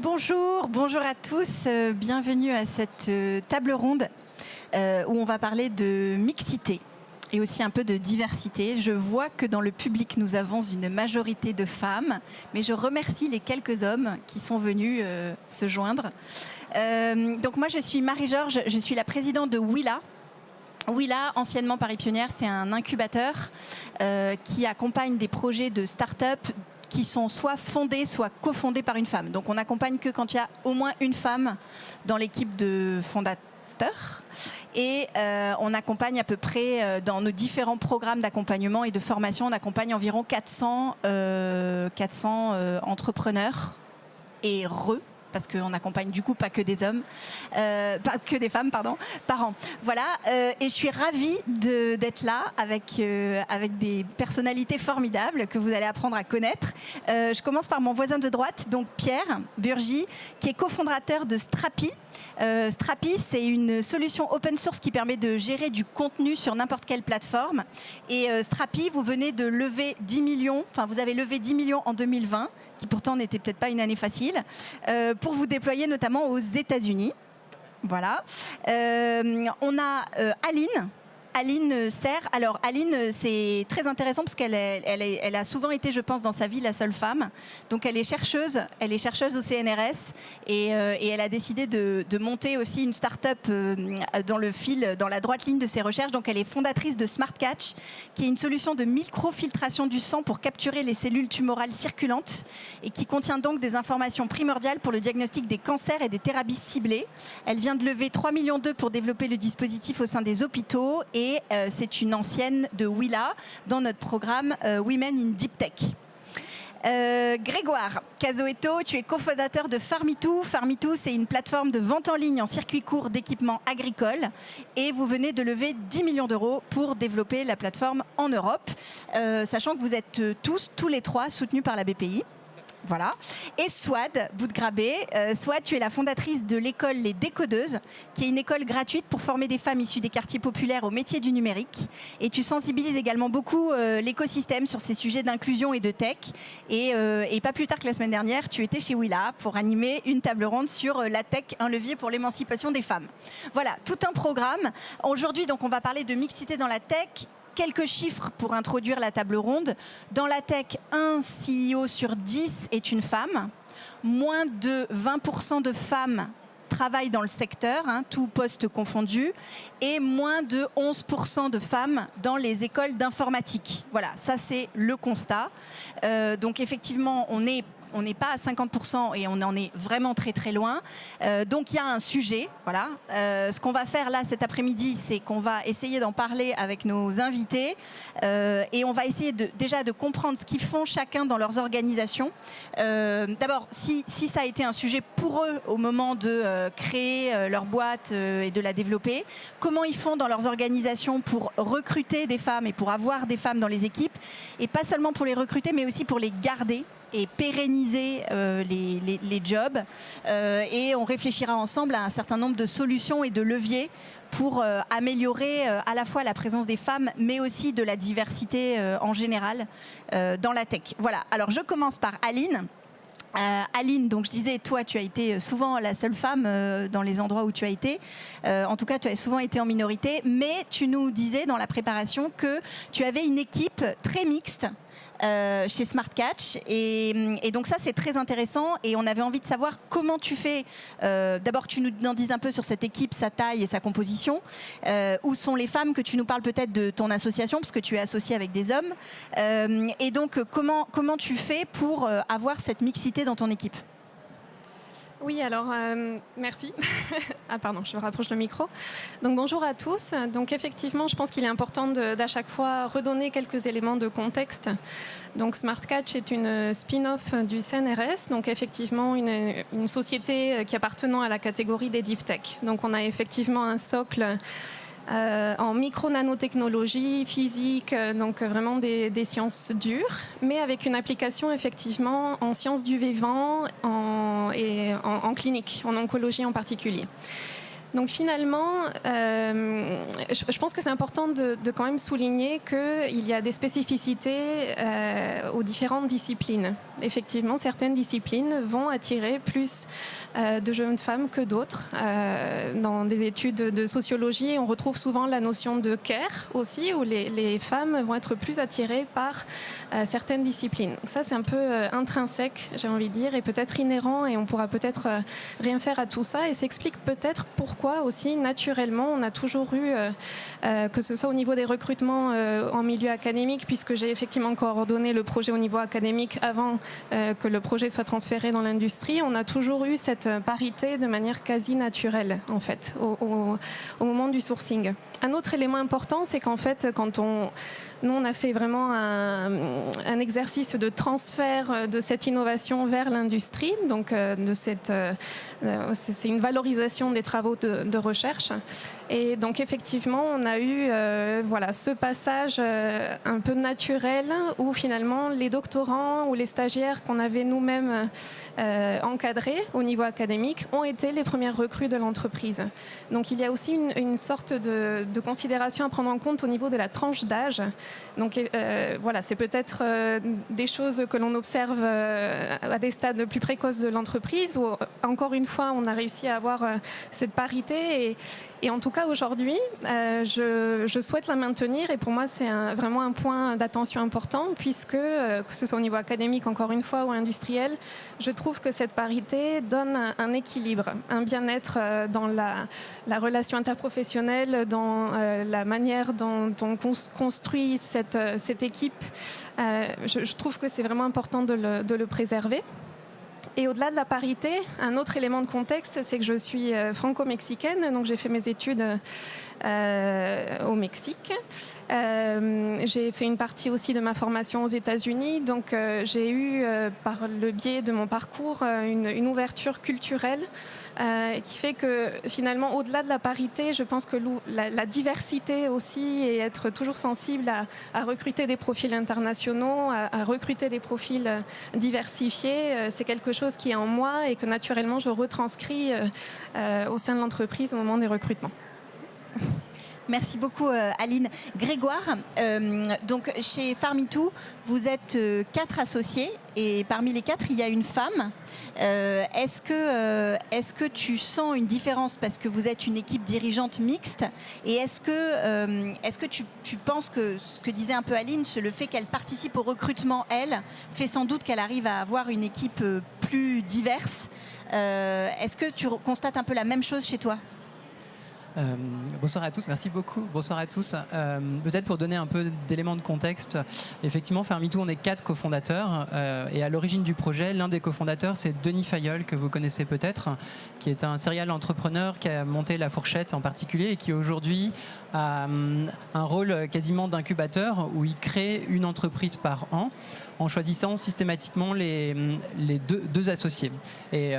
Bonjour à tous, bienvenue à cette table ronde où on va parler de mixité et aussi un peu de diversité. Je vois que dans le public, nous avons une majorité de femmes, mais je remercie les quelques hommes qui sont venus se joindre. Donc moi, je suis Marie-Georges, je suis la présidente de Willa. Willa, anciennement Paris Pionnière, c'est un incubateur qui accompagne des projets de start-up qui sont soit fondés, soit cofondés par une femme. Donc on n'accompagne que quand il y a au moins une femme dans l'équipe de fondateurs. Et on accompagne à peu près dans nos différents programmes d'accompagnement et de formation, on accompagne environ 400 entrepreneurs et parce qu'on n'accompagne du coup pas que des hommes, pas que des femmes, pardon, par an. Voilà, et je suis ravie d'être là avec des personnalités formidables que vous allez apprendre à connaître. Je commence par mon voisin de droite, donc Pierre Burgy, qui est cofondateur de Strapi. Strapi, c'est une solution open source qui permet de gérer du contenu sur n'importe quelle plateforme. Et Strapi, vous venez de lever 10 millions, enfin vous avez levé 10 millions en 2020, qui pourtant n'était peut-être pas une année facile, pour vous déployer notamment aux États-Unis. Voilà. On a Aline Serre. Alors Aline, c'est très intéressant parce qu'elle a souvent été, je pense, dans sa vie la seule femme. Donc elle est chercheuse au CNRS et elle a décidé de monter aussi une start-up dans la droite ligne de ses recherches. Donc elle est fondatrice de SmartCatch, qui est une solution de microfiltration du sang pour capturer les cellules tumorales circulantes et qui contient donc des informations primordiales pour le diagnostic des cancers et des thérapies ciblées. Elle vient de lever 3,2 millions pour développer le dispositif au sein des hôpitaux et c'est une ancienne de Willa dans notre programme Women in Deep Tech. Grégoire Casoeto, tu es cofondateur de Farmitou. Farmitou, c'est une plateforme de vente en ligne en circuit court d'équipements agricoles et vous venez de lever 10 millions d'euros pour développer la plateforme en Europe, sachant que vous êtes tous les trois soutenus par la BPI. Voilà. Et Swad Boudgrabé, Swad, tu es la fondatrice de l'école Les Décodeuses, qui est une école gratuite pour former des femmes issues des quartiers populaires au métier du numérique. Et tu sensibilises également beaucoup l'écosystème sur ces sujets d'inclusion et de tech. Et pas plus tard que la semaine dernière, tu étais chez Willa pour animer une table ronde sur la tech, un levier pour l'émancipation des femmes. Voilà, tout un programme. Aujourd'hui, donc, on va parler de mixité dans la tech. Quelques chiffres pour introduire la table ronde. Dans la tech, un CEO sur 10 est une femme. Moins de 20% de femmes travaillent dans le secteur, tout poste confondu. Et moins de 11% de femmes dans les écoles d'informatique. Voilà, ça c'est le constat. Donc effectivement, on n'est pas à 50% et on en est vraiment très très loin. Donc il y a un sujet. Voilà. Ce qu'on va faire là cet après-midi, c'est qu'on va essayer d'en parler avec nos invités et on va essayer déjà de comprendre ce qu'ils font chacun dans leurs organisations. D'abord, si ça a été un sujet pour eux au moment de créer leur boîte et de la développer, comment ils font dans leurs organisations pour recruter des femmes et pour avoir des femmes dans les équipes, et pas seulement pour les recruter, mais aussi pour les garder et pérenniser les jobs. Et on réfléchira ensemble à un certain nombre de solutions et de leviers pour améliorer à la fois la présence des femmes, mais aussi de la diversité en général dans la tech. Voilà, alors je commence par Aline. Aline, donc je disais, toi tu as été souvent la seule femme dans les endroits où tu as été. En tout cas, tu as souvent été en minorité, mais tu nous disais dans la préparation que tu avais une équipe très mixte chez SmartCatch et donc ça c'est très intéressant et on avait envie de savoir comment tu fais. D'abord tu nous en dises un peu sur cette équipe, sa taille et sa composition, où sont les femmes, que tu nous parles peut-être de ton association parce que tu es associée avec des hommes, et donc comment tu fais pour avoir cette mixité dans ton équipe? Oui, alors merci. Ah pardon, je rapproche le micro. Donc bonjour à tous. Donc effectivement, je pense qu'il est important d'à chaque fois redonner quelques éléments de contexte. Donc SmartCatch est une spin-off du CNRS, donc effectivement une société qui appartenant à la catégorie des deep tech. Donc on a effectivement un socle en micro-nanotechnologie, physique, donc vraiment des sciences dures, mais avec une application effectivement en sciences du vivant et en clinique, en oncologie en particulier. Donc finalement, Je pense que c'est important de quand même souligner qu'il y a des spécificités aux différentes disciplines. Effectivement, certaines disciplines vont attirer plus de jeunes femmes que d'autres. Dans des études de sociologie, on retrouve souvent la notion de care aussi, où les femmes vont être plus attirées par certaines disciplines. Donc ça, c'est un peu intrinsèque, j'ai envie de dire, et peut-être inhérent, et on pourra peut-être rien faire à tout ça, et s'explique peut-être pourquoi aussi, naturellement, on a toujours eu, que ce soit au niveau des recrutements en milieu académique, puisque j'ai effectivement coordonné le projet au niveau académique avant que le projet soit transféré dans l'industrie, on a toujours eu cette parité de manière quasi naturelle, en fait, au moment du sourcing. Un autre élément important, c'est qu'en fait, nous, on a fait vraiment un exercice de transfert de cette innovation vers l'industrie. Donc, c'est une valorisation des travaux de recherche. Et donc, effectivement, on a eu ce passage un peu naturel où, finalement, les doctorants ou les stagiaires qu'on avait nous-mêmes encadrés au niveau académique ont été les premières recrues de l'entreprise. Donc, il y a aussi une sorte de considération à prendre en compte au niveau de la tranche d'âge. Donc c'est peut-être des choses que l'on observe à des stades plus précoces de l'entreprise où, encore une fois, on a réussi à avoir cette parité. Et en tout cas, aujourd'hui, je souhaite la maintenir. Et pour moi, c'est vraiment un point d'attention important puisque, que ce soit au niveau académique, encore une fois, ou industriel, je trouve que cette parité donne un équilibre, un bien-être dans la relation interprofessionnelle, dans la manière dont on construit cette équipe. Je trouve que c'est vraiment important de le préserver. Et au-delà de la parité, un autre élément de contexte, c'est que je suis franco-mexicaine, donc j'ai fait mes études au Mexique. J'ai fait une partie aussi de ma formation aux États-Unis, donc j'ai eu, par le biais de mon parcours, une ouverture culturelle qui fait que finalement, au-delà de la parité, je pense que la diversité aussi et être toujours sensible à recruter des profils internationaux, à recruter des profils diversifiés, c'est quelque chose qui est en moi et que naturellement je retranscris au sein de l'entreprise au moment des recrutements. Merci beaucoup Aline. Grégoire, donc chez Farm2, vous êtes 4 associés et parmi les 4, il y a une femme. Est-ce que tu sens une différence parce que vous êtes une équipe dirigeante mixte et est-ce que tu penses que ce que disait un peu Aline, le fait qu'elle participe au recrutement, elle, fait sans doute qu'elle arrive à avoir une équipe plus diverse. Est-ce que tu constates un peu la même chose chez toi ? Bonsoir à tous, merci beaucoup. Bonsoir à tous. Peut-être pour donner un peu d'éléments de contexte, effectivement, Farm2, on est 4 cofondateurs et à l'origine du projet, l'un des cofondateurs, c'est Denis Fayolle, que vous connaissez peut-être, qui est un serial entrepreneur qui a monté La Fourchette en particulier et qui aujourd'hui a un rôle quasiment d'incubateur où il crée une entreprise par an en choisissant systématiquement les deux associés. Et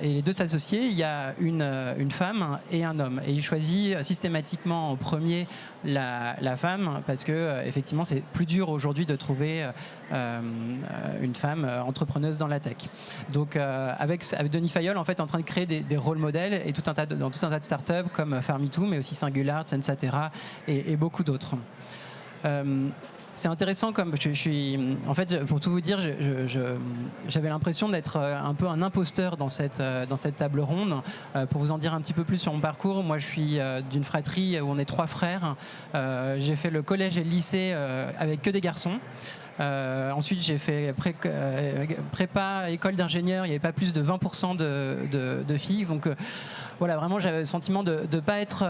les deux associés, il y a une femme et un homme. Et il choisit systématiquement en premier la femme parce que effectivement, c'est plus dur aujourd'hui de trouver une femme entrepreneuse dans la tech. Donc avec Denis Fayolle, en fait, en train de créer des rôles modèles et dans tout un tas de startups comme Farm2, mais aussi Singular, Sensatera et beaucoup d'autres. C'est intéressant comme en fait, pour tout vous dire, j'avais l'impression d'être un peu un imposteur dans cette table ronde. Pour vous en dire un petit peu plus sur mon parcours, moi je suis d'une fratrie où on est 3 frères. J'ai fait le collège et le lycée avec que des garçons. Ensuite, j'ai fait prépa, école d'ingénieur. Il n'y avait pas plus de 20% de filles. Donc voilà, vraiment, j'avais le sentiment de ne pas être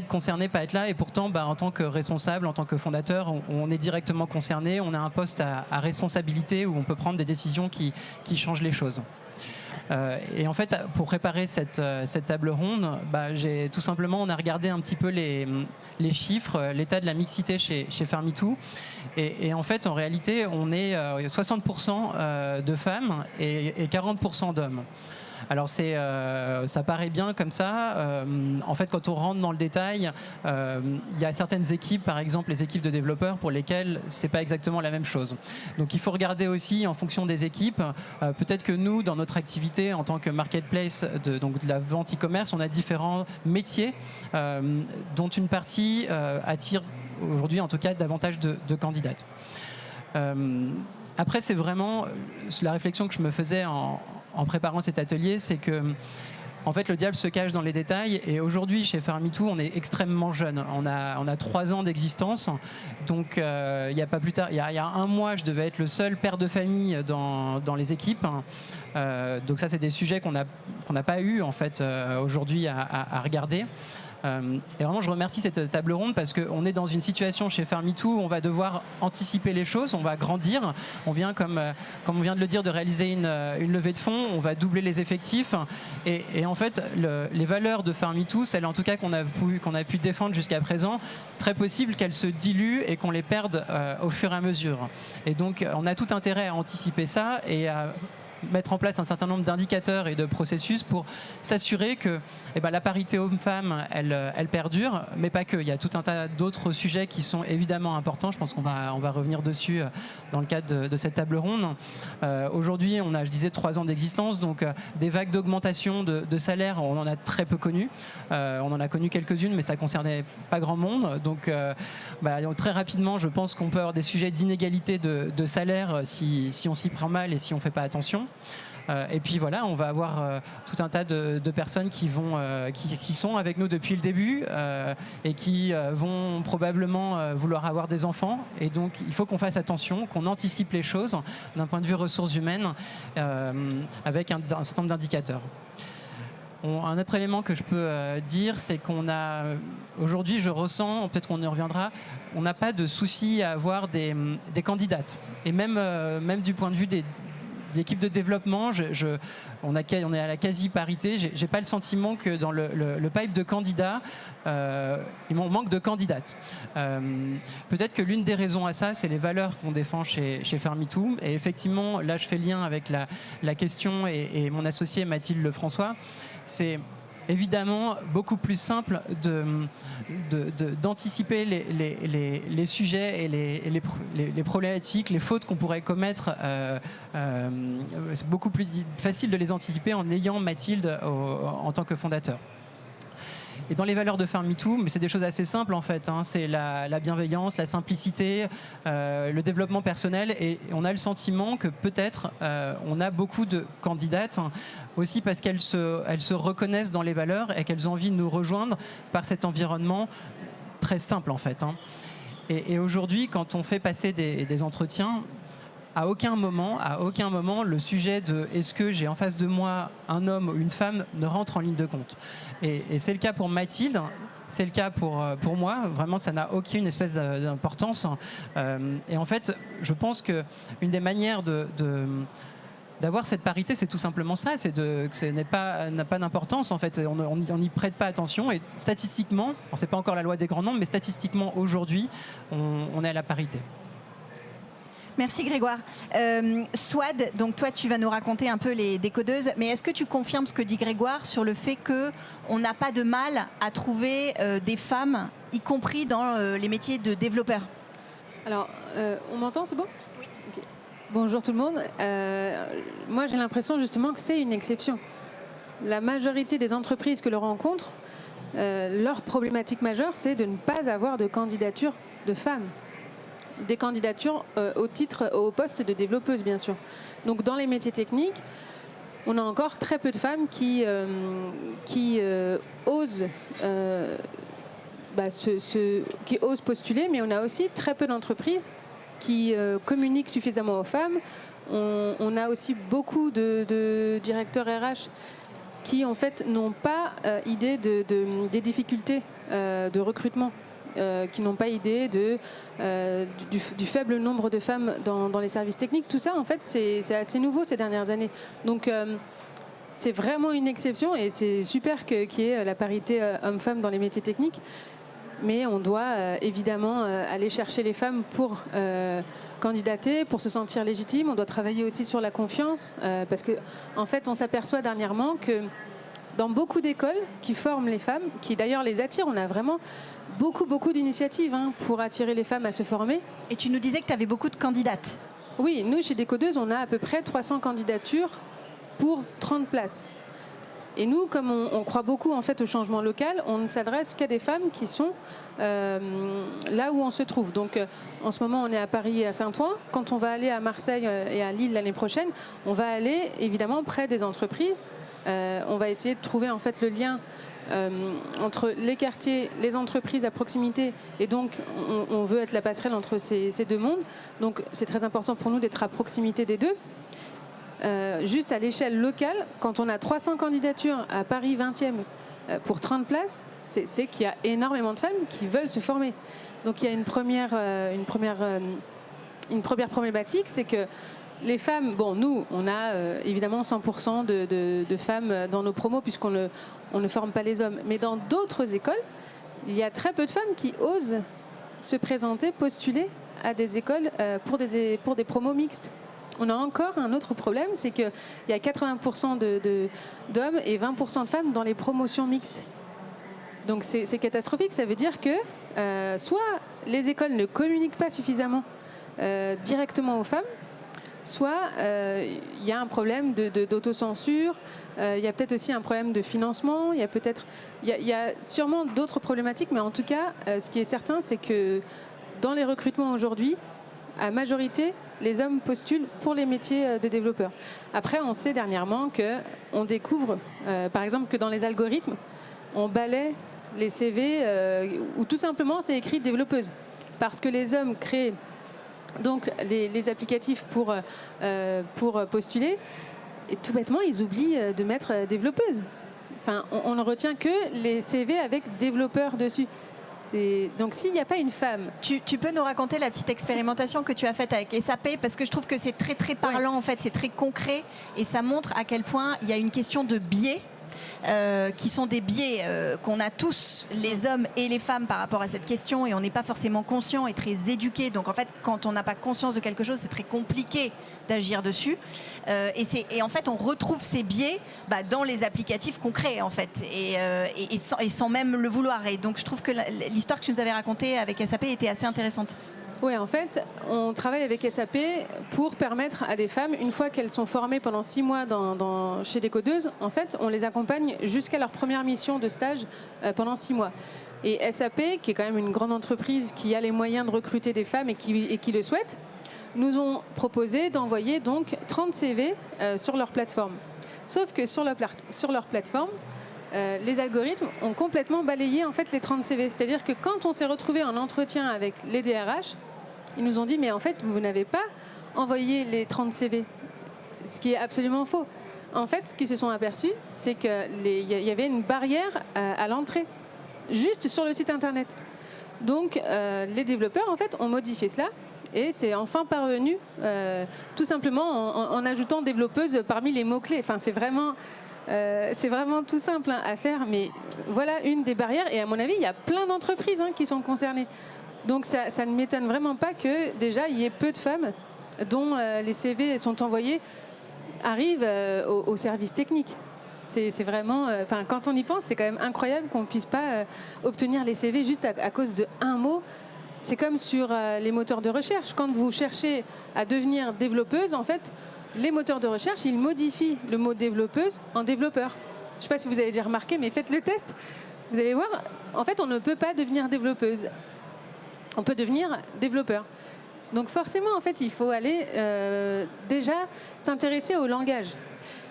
concerné, pas être là. Et pourtant, en tant que responsable, en tant que fondateur, on est directement concerné. On a un poste à responsabilité où on peut prendre des décisions qui changent les choses. Et en fait, pour préparer cette table ronde, tout simplement, on a regardé un petit peu les chiffres, l'état de la mixité chez Farm2. Et en fait, en réalité, on est 60% de femmes et 40% d'hommes. Alors ça paraît bien comme ça. En fait, quand on rentre dans le détail, il y a certaines équipes, par exemple les équipes de développeurs, pour lesquelles c'est pas exactement la même chose. Donc il faut regarder aussi en fonction des équipes. Peut-être que nous, dans notre activité en tant que marketplace, donc de la vente e-commerce, on a différents métiers dont une partie attire aujourd'hui, en tout cas, davantage de candidates. Après, c'est vraiment la réflexion que je me faisais en préparant cet atelier, c'est que en fait, le diable se cache dans les détails. Et aujourd'hui, chez Farmitou, on est extrêmement jeune. On a 3 ans d'existence. Donc, il y a pas plus tard, il y a 1 mois, je devais être le seul père de famille dans les équipes. Donc ça, c'est des sujets qu'on n'a pas eu en fait aujourd'hui à regarder. Et vraiment, je remercie cette table ronde parce qu'on est dans une situation chez Farmitou où on va devoir anticiper les choses, on va grandir. On vient, comme on vient de le dire, de réaliser une levée de fonds, on va doubler les effectifs. Et en fait, les valeurs de Farmitou, celles en tout cas qu'on a pu défendre jusqu'à présent, très possible qu'elles se diluent et qu'on les perde au fur et à mesure. Et donc, on a tout intérêt à anticiper ça et à mettre en place un certain nombre d'indicateurs et de processus pour s'assurer que la parité homme-femme, elle perdure, mais pas que. Il y a tout un tas d'autres sujets qui sont évidemment importants. Je pense qu'on va revenir dessus dans le cadre de cette table ronde. Aujourd'hui, on a, je disais, 3 ans d'existence, donc des vagues d'augmentation de salaire, on en a très peu connu. On en a connu quelques-unes, mais ça concernait pas grand monde. Donc, très rapidement, je pense qu'on peut avoir des sujets d'inégalité de salaire si on s'y prend mal et si on ne fait pas attention. Et puis voilà, on va avoir tout un tas de personnes qui sont avec nous depuis le début et qui vont probablement vouloir avoir des enfants. Et donc, il faut qu'on fasse attention, qu'on anticipe les choses d'un point de vue ressources humaines avec un certain nombre d'indicateurs. Un autre élément que je peux dire, c'est qu'on a, aujourd'hui, je ressens, peut-être qu'on y reviendra, on n'a pas de souci à avoir des candidates. Et même du point de vue des équipes de développement, on est à la quasi-parité. J'ai pas le sentiment que dans le pipe de candidats, il manque de candidates. Peut-être que l'une des raisons à ça, c'est les valeurs qu'on défend chez Farmitou. Et effectivement, là, je fais lien avec la question et mon associé Mathilde Lefrançois. C'est évidemment beaucoup plus simple d'anticiper les sujets et les problématiques, les fautes qu'on pourrait commettre. C'est beaucoup plus facile de les anticiper en ayant Mathilde en tant que fondateur. Et dans les valeurs de Farmitou, mais c'est des choses assez simples en fait, c'est la bienveillance, la simplicité, le développement personnel, et on a le sentiment que peut-être on a beaucoup de candidates aussi parce qu'elles se reconnaissent dans les valeurs et qu'elles ont envie de nous rejoindre par cet environnement très simple en fait. Et aujourd'hui, quand on fait passer des entretiens, à aucun moment, le sujet de est-ce que j'ai en face de moi un homme ou une femme ne rentre en ligne de compte. Et c'est le cas pour Mathilde, c'est le cas pour moi. Vraiment, ça n'a aucune espèce d'importance. Et en fait, je pense qu'une des manières d'avoir cette parité, c'est tout simplement ça, que ce n'a pas d'importance en fait, on n'y prête pas attention et statistiquement, c'est pas encore la loi des grands nombres, mais statistiquement aujourd'hui, on est à la parité. Merci Grégoire. Swad, donc toi tu vas nous raconter un peu les décodeuses, mais est-ce que tu confirmes ce que dit Grégoire sur le fait qu'on n'a pas de mal à trouver des femmes, y compris dans les métiers de développeurs? Alors, on m'entend, c'est bon? Oui. Okay. Bonjour tout le monde. Moi j'ai l'impression justement que c'est une exception. La majorité des entreprises que l'on rencontre, leur problématique majeure, c'est de ne pas avoir de candidature de femmes. Des candidatures au poste de développeuse, bien sûr. Donc, dans les métiers techniques, on a encore très peu de femmes qui osent postuler, mais on a aussi très peu d'entreprises qui communiquent suffisamment aux femmes. On a aussi beaucoup de directeurs RH qui, en fait, n'ont pas idée des difficultés de recrutement. Qui n'ont pas idée du faible nombre de femmes dans les services techniques. Tout ça, en fait, c'est assez nouveau ces dernières années. Donc, c'est vraiment une exception et c'est super qu'il y ait la parité homme-femme dans les métiers techniques. mais on doit évidemment aller chercher les femmes pour candidater, pour se sentir légitime. On doit travailler aussi sur la confiance, parce que en fait, on s'aperçoit dernièrement que dans beaucoup d'écoles qui forment les femmes, qui d'ailleurs les attirent, on a vraiment beaucoup d'initiatives pour attirer les femmes à se former. Et tu nous disais que tu avais beaucoup de candidates. Oui, nous, chez Décodeuse, on a à peu près 300 candidatures pour 30 places. Et nous, comme on croit beaucoup en fait au changement local, on ne s'adresse qu'à des femmes qui sont là où on se trouve. Donc, en ce moment, on est à Paris et à Saint-Ouen. Quand on va aller à Marseille et à Lille l'année prochaine, on va aller évidemment près des entreprises. On va essayer de trouver en fait le lien entre les quartiers, les entreprises à proximité, et donc on veut être la passerelle entre ces deux mondes. Donc c'est très important pour nous d'être à proximité des deux. Juste à l'échelle locale, quand on a 300 candidatures à Paris 20e pour 30 places, c'est qu'il y a énormément de femmes qui veulent se former. Donc il y a une première problématique, c'est que les femmes, bon, nous, on a évidemment 100% de femmes dans nos promos puisqu'on ne forme pas les hommes. Mais dans d'autres écoles, il y a très peu de femmes qui osent se présenter, postuler à des écoles pour des promos mixtes. On a encore un autre problème, c'est qu'il y a 80% d'hommes et 20% de femmes dans les promotions mixtes. Donc c'est catastrophique, ça veut dire que soit les écoles ne communiquent pas suffisamment directement aux femmes, soit il y a un problème d'autocensure, il y a peut-être aussi un problème de financement, il y a sûrement d'autres problématiques, mais en tout cas, ce qui est certain, c'est que dans les recrutements aujourd'hui, à majorité, les hommes postulent pour les métiers de développeurs. Après, on sait dernièrement qu'on découvre, par exemple, que dans les algorithmes, on balaie les CV où tout simplement c'est écrit développeuse. Parce que les hommes créent donc les applicatifs pour postuler, et tout bêtement ils oublient de mettre développeuse. Enfin, on ne retient que les CV avec développeur dessus. Donc s'il n'y a pas une femme... Tu peux nous raconter la petite expérimentation que tu as faite avec SAP, parce que je trouve que c'est très parlant, en fait, c'est très concret, et ça montre à quel point il y a une question de biais. Qui sont des biais qu'on a tous, les hommes et les femmes, par rapport à cette question, et on n'est pas forcément conscient et très éduqué. Donc en fait, quand on n'a pas conscience de quelque chose, c'est très compliqué d'agir dessus. Et en fait, on retrouve ces biais dans les applicatifs concrets, en fait, et sans même le vouloir. Et donc je trouve que l'histoire que tu nous avais racontée avec SAP était assez intéressante. Oui, en fait, on travaille avec SAP pour permettre à des femmes, une fois qu'elles sont formées pendant 6 mois chez Décodeuse, en fait, on les accompagne jusqu'à leur première mission de stage pendant 6 mois. Et SAP, qui est quand même une grande entreprise qui a les moyens de recruter des femmes et qui le souhaite, nous ont proposé d'envoyer donc 30 CV sur leur plateforme. Sauf que sur leur plateforme, les algorithmes ont complètement balayé en fait les 30 CV. C'est-à-dire que quand on s'est retrouvé en entretien avec les DRH, ils nous ont dit mais en fait vous n'avez pas envoyé les 30 CV, ce qui est absolument faux. En fait, ce qu'ils se sont aperçus, c'est qu'il y avait une barrière à l'entrée, juste sur le site internet. Donc les développeurs en fait ont modifié cela. Et c'est enfin parvenu, tout simplement en ajoutant développeuse parmi les mots-clés. Enfin, c'est vraiment tout simple à faire, mais voilà une des barrières. Et à mon avis, il y a plein d'entreprises qui sont concernées. Donc ça ne m'étonne vraiment pas que déjà il y ait peu de femmes dont les CV sont envoyés, arrivent au service technique. C'est vraiment, quand on y pense, c'est quand même incroyable qu'on ne puisse pas obtenir les CV juste à cause d'un mot. C'est comme sur les moteurs de recherche. Quand vous cherchez à devenir développeuse, en fait, les moteurs de recherche, ils modifient le mot développeuse en développeur. Je ne sais pas si vous avez déjà remarqué, mais faites le test. Vous allez voir, en fait, on ne peut pas devenir développeuse. On peut devenir développeur. Donc forcément, en fait, il faut aller déjà s'intéresser au langage.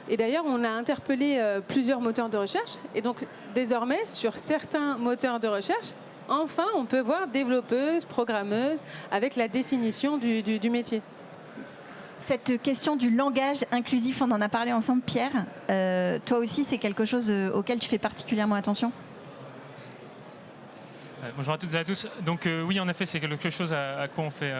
Et d'ailleurs, on a interpellé plusieurs moteurs de recherche. Et donc, désormais, sur certains moteurs de recherche, enfin, on peut voir développeuse, programmeuse, avec la définition du métier. Cette question du langage inclusif, on en a parlé ensemble, Pierre. Toi aussi, c'est quelque chose auquel tu fais particulièrement attention ? Bonjour à toutes et à tous. Donc oui, en effet, c'est quelque chose à quoi on fait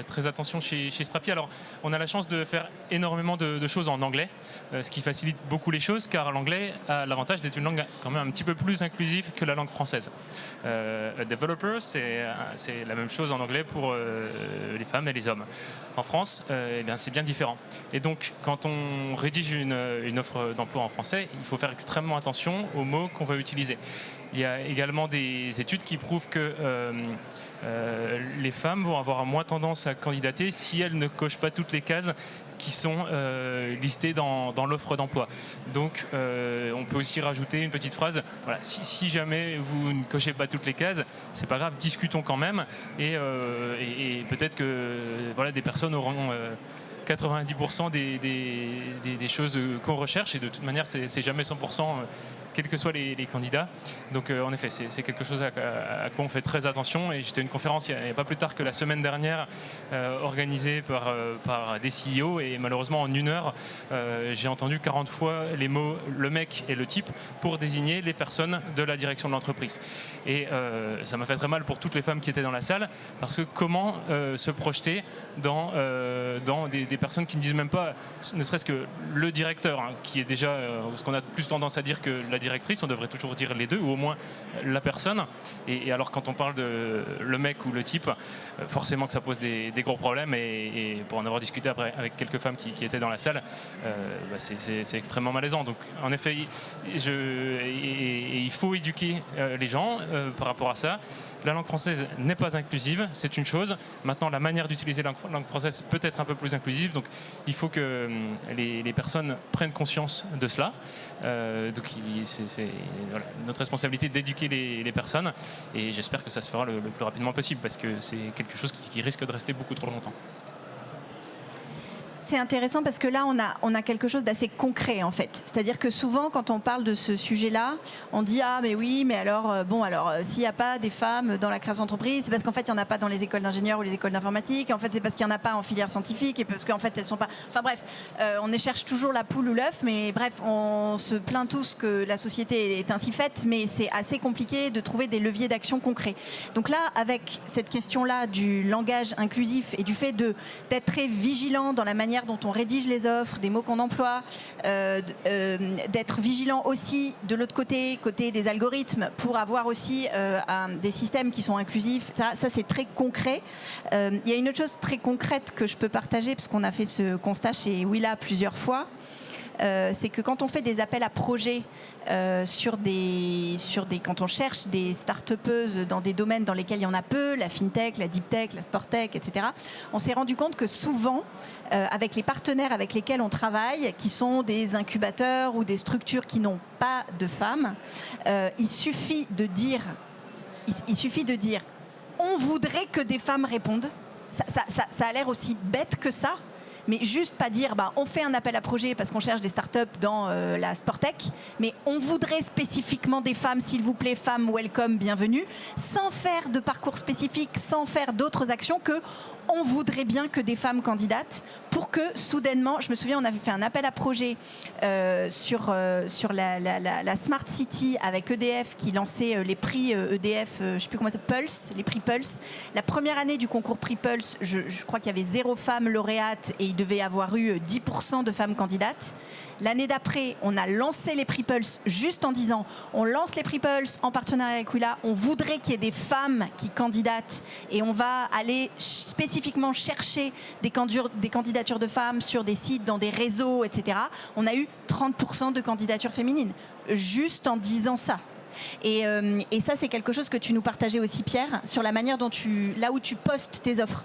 très attention chez Strapi. Alors, on a la chance de faire énormément de choses en anglais, ce qui facilite beaucoup les choses, car l'anglais a l'avantage d'être une langue quand même un petit peu plus inclusive que la langue française. A developer, c'est la même chose en anglais pour les femmes et les hommes. En France, eh bien, c'est bien différent. Et donc, quand on rédige une offre d'emploi en français, il faut faire extrêmement attention aux mots qu'on va utiliser. Il y a également des études qui prouvent que les femmes vont avoir moins tendance à candidater si elles ne cochent pas toutes les cases qui sont listées dans l'offre d'emploi. Donc on peut aussi rajouter une petite phrase, voilà, si jamais vous ne cochez pas toutes les cases, c'est pas grave, discutons quand même, et peut-être que voilà, des personnes auront 90% des choses qu'on recherche, et de toute manière c'est jamais 100%, quels que soient les candidats. Donc en effet, c'est quelque chose à quoi on fait très attention. Et j'étais à une conférence il n'y a pas plus tard que la semaine dernière, organisée par des CEO, et malheureusement en 1 heure, j'ai entendu 40 fois les mots le mec et le type pour désigner les personnes de la direction de l'entreprise. Et ça m'a fait très mal pour toutes les femmes qui étaient dans la salle, parce que comment se projeter dans des personnes qui ne disent même pas, ne serait-ce que le directeur, hein, qui est déjà ce qu'on a plus tendance à dire que la directrice, on devrait toujours dire les deux, ou au moins la personne. Et alors quand on parle de le mec ou le type, forcément que ça pose des gros problèmes, et pour en avoir discuté après avec quelques femmes qui étaient dans la salle, c'est extrêmement malaisant. Donc en effet, il faut éduquer les gens par rapport à ça. La langue française n'est pas inclusive, c'est une chose. Maintenant, la manière d'utiliser la langue française peut être un peu plus inclusive. Donc, il faut que les personnes prennent conscience de cela. Donc, c'est voilà, notre responsabilité d'éduquer les personnes. Et j'espère que ça se fera le plus rapidement possible, parce que c'est quelque chose qui risque de rester beaucoup trop longtemps. C'est intéressant parce que là, on a quelque chose d'assez concret en fait. C'est-à-dire que souvent, quand on parle de ce sujet-là, on dit « Ah, mais oui, mais alors, s'il n'y a pas des femmes dans la création d'entreprise, c'est parce qu'en fait, il n'y en a pas dans les écoles d'ingénieurs ou les écoles d'informatique. En fait, c'est parce qu'il n'y en a pas en filière scientifique et parce qu'en fait, elles ne sont pas... » Enfin bref, on cherche toujours la poule ou l'œuf, mais bref, on se plaint tous que la société est ainsi faite, mais c'est assez compliqué de trouver des leviers d'action concrets. Donc là, avec cette question-là du langage inclusif et du fait d'être très vigilant dans la manière dont on rédige les offres, des mots qu'on emploie, d'être vigilant aussi de l'autre côté des algorithmes, pour avoir aussi des systèmes qui sont inclusifs. Ça c'est très concret. Il y a une autre chose très concrète que je peux partager, parce qu'on a fait ce constat chez Willa plusieurs fois. C'est que quand on fait des appels à projets quand on cherche des start-upeuses dans des domaines dans lesquels il y en a peu, la fintech, la deep tech, la sport tech, etc., on s'est rendu compte que souvent, avec les partenaires avec lesquels on travaille, qui sont des incubateurs ou des structures qui n'ont pas de femmes, il suffit de dire on voudrait que des femmes répondent. Ça a l'air aussi bête que ça. Mais juste pas dire on fait un appel à projet parce qu'on cherche des startups dans la Sportec, mais on voudrait spécifiquement des femmes, s'il vous plaît, femmes, welcome, bienvenue, sans faire de parcours spécifique, sans faire d'autres actions que on voudrait bien que des femmes candidatent, pour que soudainement, je me souviens, on avait fait un appel à projet sur la Smart City avec EDF qui lançait les prix EDF, je ne sais plus comment ça s'appelle, Pulse, les prix Pulse. La première année du concours prix Pulse, je crois qu'il y avait 0 femmes lauréates et il devait y avoir eu 10% de femmes candidates. L'année d'après, on a lancé les prix Pulse juste en disant on lance les prix Pulse en partenariat avec Willa, on voudrait qu'il y ait des femmes qui candidatent et on va aller spécifiquement chercher des candidatures de femmes sur des sites, dans des réseaux, etc. On a eu 30% de candidatures féminines, juste en disant ça. Et ça, c'est quelque chose que tu nous partageais aussi, Pierre, sur la manière dont là où tu postes tes offres.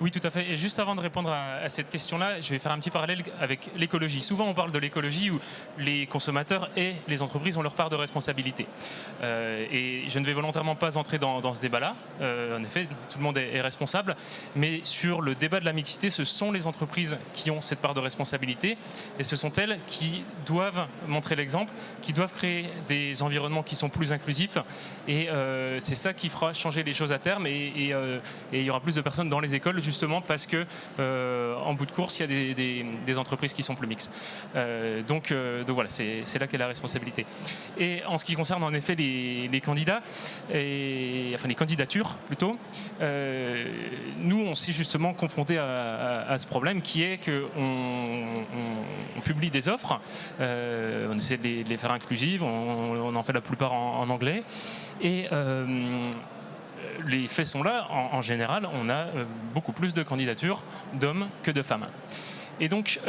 Oui, tout à fait. Et juste avant de répondre à cette question-là, je vais faire un petit parallèle avec l'écologie. Souvent, on parle de l'écologie où les consommateurs et les entreprises ont leur part de responsabilité. Et je ne vais volontairement pas entrer dans ce débat-là. En effet, tout le monde est responsable. Mais sur le débat de la mixité, ce sont les entreprises qui ont cette part de responsabilité. Et ce sont elles qui doivent montrer l'exemple, qui doivent créer des environnements qui sont plus inclusifs. Et c'est ça qui fera changer les choses à terme. Et il y aura plus de personnes dans les écoles, justement parce que en bout de course, il y a des entreprises qui sont plus mixtes. Donc voilà, c'est là qu'est la responsabilité. Et en ce qui concerne en effet les candidats, enfin les candidatures plutôt, nous on s'est justement confronté à ce problème qui est qu'on publie des offres, on essaie de les faire inclusives, on en fait la plupart en anglais, et les faits sont là, en général on a beaucoup plus de candidatures d'hommes que de femmes. Et donc,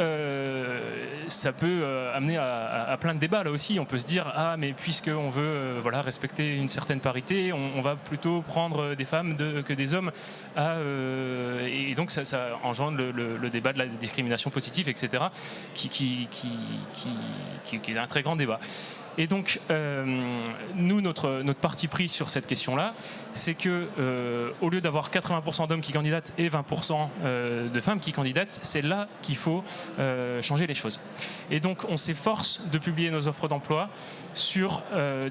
ça peut amener à plein de débats. Là aussi, on peut se dire, ah, mais puisqu'on veut voilà, respecter une certaine parité, on va plutôt prendre des femmes que des hommes. Et donc, ça engendre le débat de la discrimination positive, etc., qui est un très grand débat. Et donc, nous, notre parti pris sur cette question-là, c'est que au lieu d'avoir 80% d'hommes qui candidatent et 20% de femmes qui candidatent, c'est là qu'il faut changer les choses. Et donc, on s'efforce de publier nos offres d'emploi sur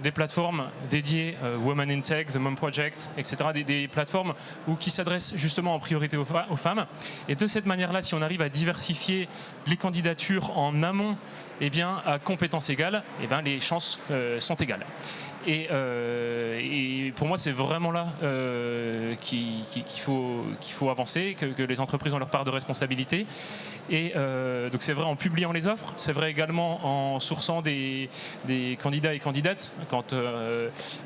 des plateformes dédiées Women in Tech, The Mom Project, etc., des plateformes qui s'adressent justement en priorité aux femmes. Et de cette manière-là, si on arrive à diversifier les candidatures en amont, eh bien, à compétences égales, eh bien, les chances sont égales. Et pour moi, c'est vraiment là qu'il faut avancer, que les entreprises ont leur part de responsabilité. Et donc c'est vrai en publiant les offres, c'est vrai également en sourçant des candidats et candidates. Quand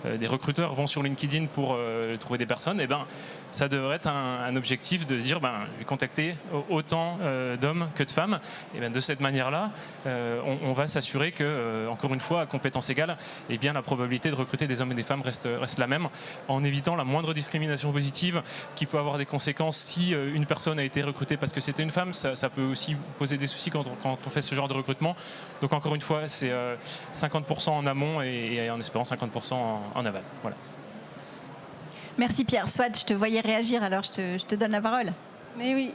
des recruteurs vont sur LinkedIn pour trouver des personnes, eh ben, ça devrait être un objectif de dire contacter autant d'hommes que de femmes. Et ben, de cette manière-là, on va s'assurer que, encore une fois, à compétences égales, eh bien, la probabilité de recruter des hommes et des femmes reste la même, en évitant la moindre discrimination positive qui peut avoir des conséquences si une personne a été recrutée parce que c'était une femme. Ça peut aussi poser des soucis quand on fait ce genre de recrutement. Donc encore une fois, c'est 50% en amont et en espérant 50% en aval. Voilà. Merci Pierre. Swad, je te voyais réagir, alors je te donne la parole. Mais oui,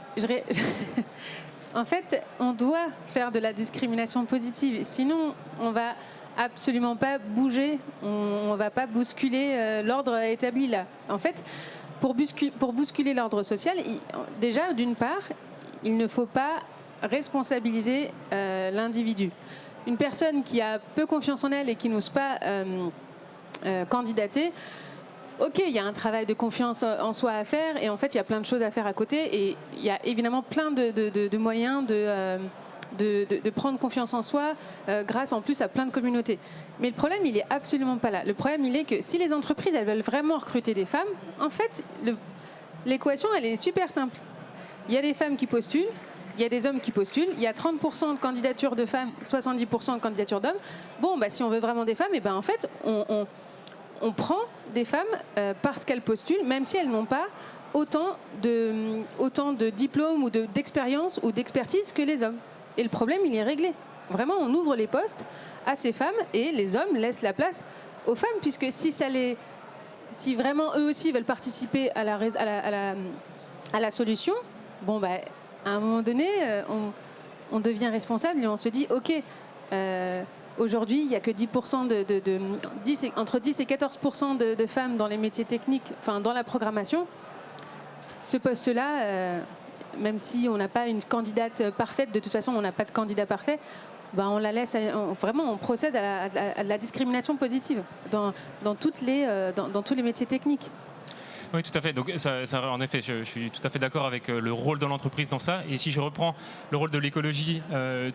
en fait, on doit faire de la discrimination positive. Sinon, on va absolument pas bouger, on va pas bousculer l'ordre établi là. En fait, pour bousculer l'ordre social, déjà, d'une part, il ne faut pas responsabiliser l'individu. Une personne qui a peu confiance en elle et qui n'ose pas candidater, ok, il y a un travail de confiance en soi à faire et en fait, il y a plein de choses à faire à côté et il y a évidemment plein de moyens de prendre confiance en soi grâce en plus à plein de communautés. Mais le problème, il est absolument pas là. Le problème, il est que si les entreprises, elles veulent vraiment recruter des femmes, en fait, l'équation, elle est super simple. Il y a des femmes qui postulent, il y a des hommes qui postulent, il y a 30% de candidatures de femmes, 70% de candidatures d'hommes. Bon, si on veut vraiment des femmes, et ben en fait, on prend des femmes parce qu'elles postulent, même si elles n'ont pas autant de diplômes ou d'expérience ou d'expertise que les hommes. Et le problème, il est réglé. Vraiment, on ouvre les postes à ces femmes et les hommes laissent la place aux femmes, puisque si vraiment eux aussi veulent participer à la solution, à un moment donné, on devient responsable et on se dit, ok, aujourd'hui, il n'y a que 10% entre 10 et 14% de femmes dans les métiers techniques, enfin dans la programmation. Ce poste-là, même si on n'a pas une candidate parfaite, de toute façon, on n'a pas de candidat parfait, on la laisse, on procède à la discrimination positive dans tous les métiers techniques. Oui, tout à fait. Donc, en effet, je suis tout à fait d'accord avec le rôle de l'entreprise dans ça. Et si je reprends le rôle de l'écologie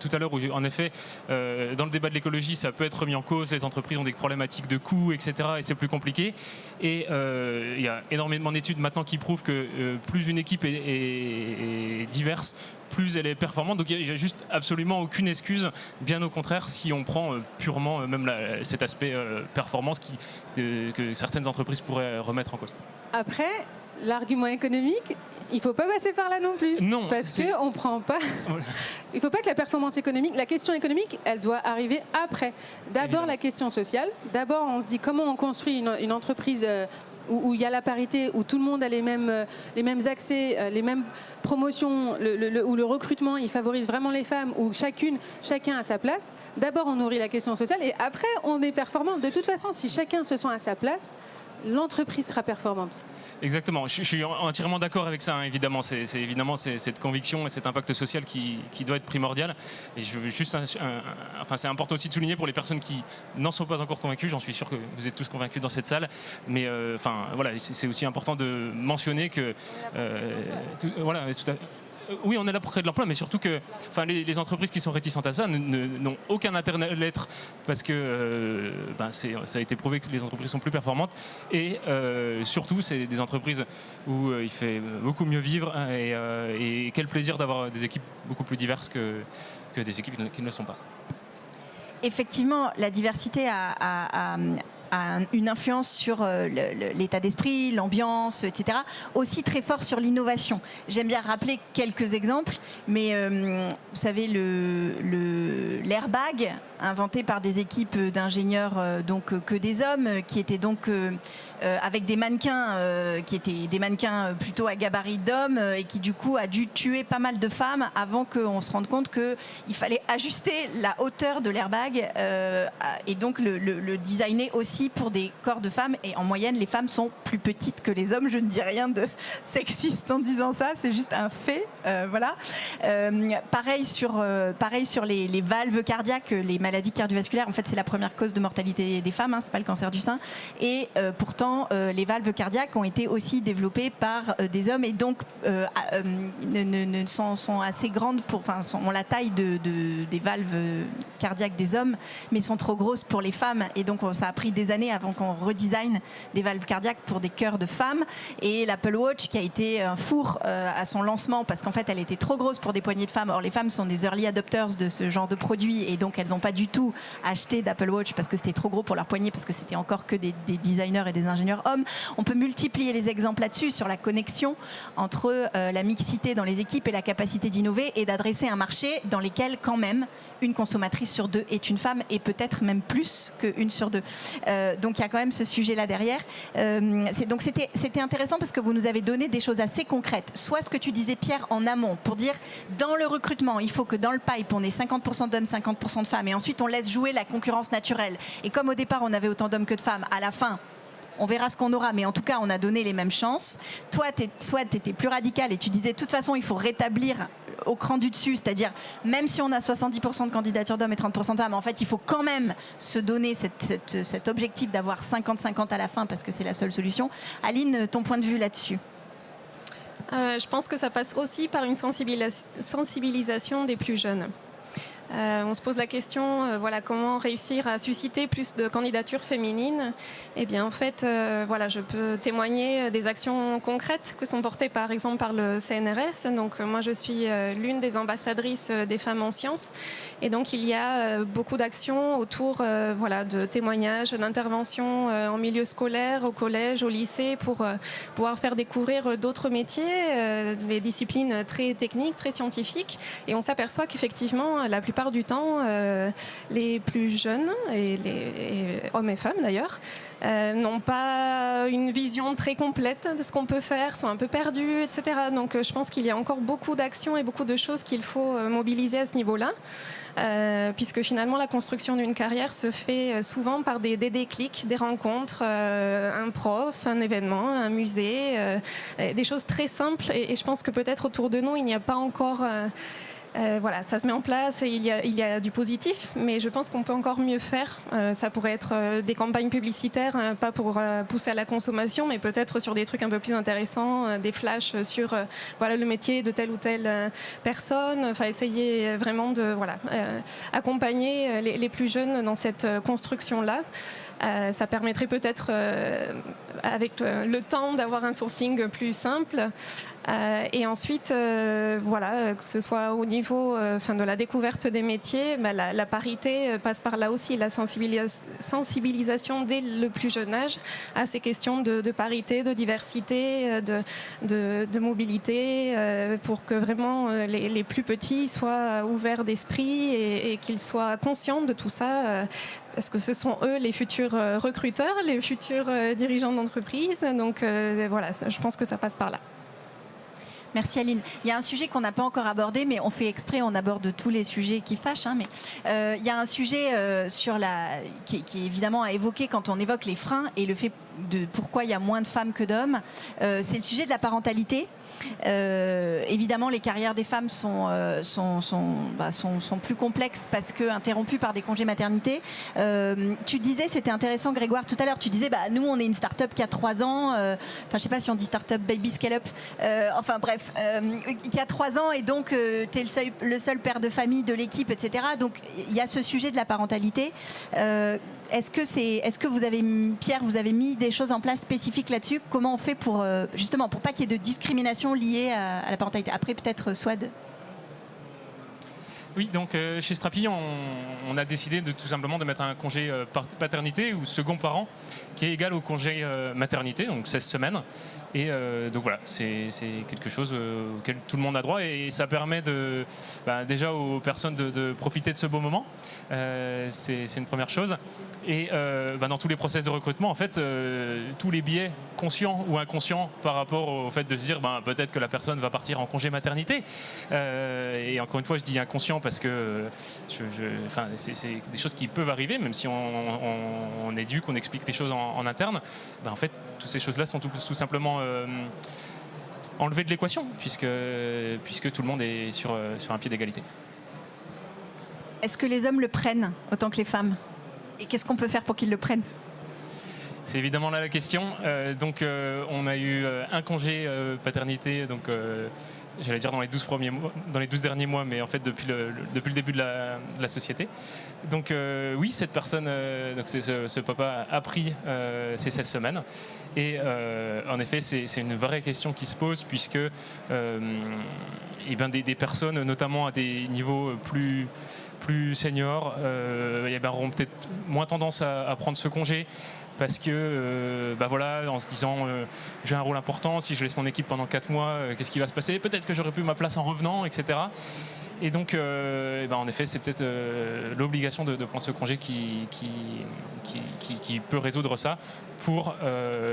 tout à l'heure, où en effet, dans le débat de l'écologie, ça peut être remis en cause. Les entreprises ont des problématiques de coûts, etc. Et c'est plus compliqué. Et il y a énormément d'études maintenant qui prouvent que plus une équipe est diverse, plus elle est performante. Donc il n'y a juste absolument aucune excuse, bien au contraire, si on prend purement même cet aspect performance que certaines entreprises pourraient remettre en cause. Après, l'argument économique, il ne faut pas passer par là non plus. Non. Parce qu'on ne prend pas... Il ne faut pas que la performance économique, la question économique, elle doit arriver après. D'abord la question sociale. D'abord, on se dit comment on construit une entreprise où il y a la parité, où tout le monde a les mêmes accès, les mêmes promotions, où le recrutement, il favorise vraiment les femmes, où chacun a sa place. D'abord, on nourrit la question sociale et après, on est performant. De toute façon, si chacun se sent à sa place, l'entreprise sera performante. Exactement, je suis entièrement d'accord avec ça, hein, évidemment. C'est évidemment cette conviction et cet impact social qui doit être primordial. Et je veux juste, c'est important aussi de souligner pour les personnes qui n'en sont pas encore convaincues. J'en suis sûr que vous êtes tous convaincus dans cette salle. Mais voilà, c'est aussi important de mentionner que oui, on est là pour créer de l'emploi, mais surtout que les entreprises qui sont réticentes à ça n'ont aucun intérêt à l'être parce que ça a été prouvé que les entreprises sont plus performantes et surtout, c'est des entreprises où il fait beaucoup mieux vivre et quel plaisir d'avoir des équipes beaucoup plus diverses que des équipes qui ne le sont pas. Effectivement, la diversité a une influence sur l'état d'esprit, l'ambiance, etc. Aussi très fort sur l'innovation. J'aime bien rappeler quelques exemples, mais vous savez, l'airbag, inventé par des équipes d'ingénieurs que des hommes, qui étaient donc avec des mannequins qui étaient des mannequins plutôt à gabarit d'hommes et qui du coup a dû tuer pas mal de femmes avant qu'on se rende compte qu'il fallait ajuster la hauteur de l'airbag et donc le designer aussi pour des corps de femmes. Et en moyenne, les femmes sont plus petites que les hommes. Je ne dis rien de sexiste en disant ça, c'est juste un fait. Voilà. Pareil sur les valves cardiaques, les maladies cardiovasculaires. En fait, c'est la première cause de mortalité des femmes, hein, c'est pas le cancer du sein. Et pourtant, les valves cardiaques ont été aussi développées par des hommes et donc sont assez grandes ont la taille des valves cardiaques des hommes, mais sont trop grosses pour les femmes. Et donc, ça a pris des années avant qu'on redesign des valves cardiaques pour des cœurs de femmes. Et l'Apple Watch, qui a été un four à son lancement, parce qu'en fait, elle était trop grosse pour des poignées de femmes. Or, les femmes sont des early adopters de ce genre de produit et donc elles n'ont pas du tout acheté d'Apple Watch parce que c'était trop gros pour leurs poignets, parce que c'était encore que des designers et des ingénieurs hommes. On peut multiplier les exemples là-dessus, sur la connexion entre la mixité dans les équipes et la capacité d'innover et d'adresser un marché dans lequel quand même une consommatrice sur deux est une femme et peut-être même plus qu'une sur deux. Donc il y a quand même ce sujet-là derrière. Donc c'était intéressant parce que vous nous avez donné des choses assez concrètes. Soit ce que tu disais, Pierre, en amont, pour dire dans le recrutement, il faut que dans le pipe, on ait 50% d'hommes, 50% de femmes et ensuite on laisse jouer la concurrence naturelle. Et comme au départ, on avait autant d'hommes que de femmes, à la fin, on verra ce qu'on aura, mais en tout cas, on a donné les mêmes chances. Toi, tu étais plus radical et tu disais, de toute façon, il faut rétablir au cran du dessus, c'est-à-dire, même si on a 70% de candidatures d'hommes et 30% de femmes, en fait, il faut quand même se donner cet objectif d'avoir 50-50 à la fin, parce que c'est la seule solution. Aline, ton point de vue là-dessus ? Je pense que ça passe aussi par une sensibilisation des plus jeunes. On se pose la question, comment réussir à susciter plus de candidatures féminines. Eh bien, en fait, je peux témoigner des actions concrètes que sont portées, par exemple, par le CNRS. Donc, moi, je suis l'une des ambassadrices des femmes en sciences. Et donc, il y a beaucoup d'actions autour, de témoignages, d'interventions en milieu scolaire, au collège, au lycée, pour pouvoir faire découvrir d'autres métiers, des disciplines très techniques, très scientifiques. Et on s'aperçoit qu'effectivement, la plupart du temps, les plus jeunes, et hommes et femmes d'ailleurs, n'ont pas une vision très complète de ce qu'on peut faire, sont un peu perdus, etc. Donc je pense qu'il y a encore beaucoup d'actions et beaucoup de choses qu'il faut mobiliser à ce niveau-là, puisque finalement la construction d'une carrière se fait souvent par des déclics, des rencontres, un prof, un événement, un musée, des choses très simples. Et je pense que peut-être autour de nous, il n'y a pas encore... ça se met en place et il y a du positif, mais je pense qu'on peut encore mieux faire. Ça pourrait être des campagnes publicitaires, pas pour pousser à la consommation, mais peut-être sur des trucs un peu plus intéressants, des flashs sur le métier de telle ou telle personne. Enfin, essayer vraiment de accompagner les plus jeunes dans cette construction-là. Ça permettrait peut-être, avec le temps, d'avoir un sourcing plus simple. Et ensuite, que ce soit au niveau de la découverte des métiers, la parité passe par là aussi, la sensibilisation dès le plus jeune âge à ces questions de parité, de diversité, de mobilité, pour que vraiment les plus petits soient ouverts d'esprit et qu'ils soient conscients de tout ça. Parce que ce sont eux les futurs recruteurs, les futurs dirigeants d'entreprise. Donc je pense que ça passe par là. Merci Aline. Il y a un sujet qu'on n'a pas encore abordé, mais on fait exprès, on aborde tous les sujets qui fâchent. Mais il y a un sujet qui est évidemment à évoquer quand on évoque les freins et le fait pourquoi il y a moins de femmes que d'hommes, c'est le sujet de la parentalité. Évidemment, les carrières des femmes sont plus complexes parce que interrompues par des congés maternité. Tu disais, c'était intéressant Grégoire, tout à l'heure, tu disais, nous on est une start-up qui a 3 ans, je sais pas si on dit start-up, baby scale-up, qui a 3 ans et donc tu es le seul père de famille de l'équipe, etc. Donc il y a ce sujet de la parentalité. Est-ce que vous avez, Pierre, vous avez mis des choses en place spécifiques là-dessus? Comment on fait pour justement pour pas qu'il y ait de discrimination liée à la parentalité? Après, peut-être Swad. Oui, donc chez Strapi, on a décidé tout simplement de mettre un congé paternité ou second parent qui est égal au congé maternité, donc 16 semaines. Et donc voilà, c'est quelque chose auquel tout le monde a droit et ça permet déjà aux personnes de profiter de ce beau moment. C'est une première chose. Et dans tous les process de recrutement, en fait, tous les biais conscients ou inconscients par rapport au fait de se dire peut-être que la personne va partir en congé maternité. Et encore une fois, je dis inconscient parce que c'est des choses qui peuvent arriver, même si on éduque, on explique les choses en interne. En fait, toutes ces choses-là sont tout simplement enlevées de l'équation, puisque tout le monde est sur un pied d'égalité. Est-ce que les hommes le prennent autant que les femmes? Et qu'est-ce qu'on peut faire pour qu'ils le prennent? C'est évidemment là la question. On a eu un congé paternité, j'allais dire dans les 12 derniers mois, mais en fait depuis le début de la société. Donc oui, cette personne, ce papa a pris ces 16 semaines. Et en effet, c'est une vraie question qui se pose, puisque des personnes, notamment à des niveaux plus seniors, auront peut-être moins tendance à prendre ce congé parce que en se disant j'ai un rôle important, si je laisse mon équipe pendant 4 mois, qu'est-ce qui va se passer? Peut-être que j'aurais pu ma place en revenant, etc. Et donc en effet, c'est peut-être l'obligation de prendre ce congé qui peut résoudre ça pour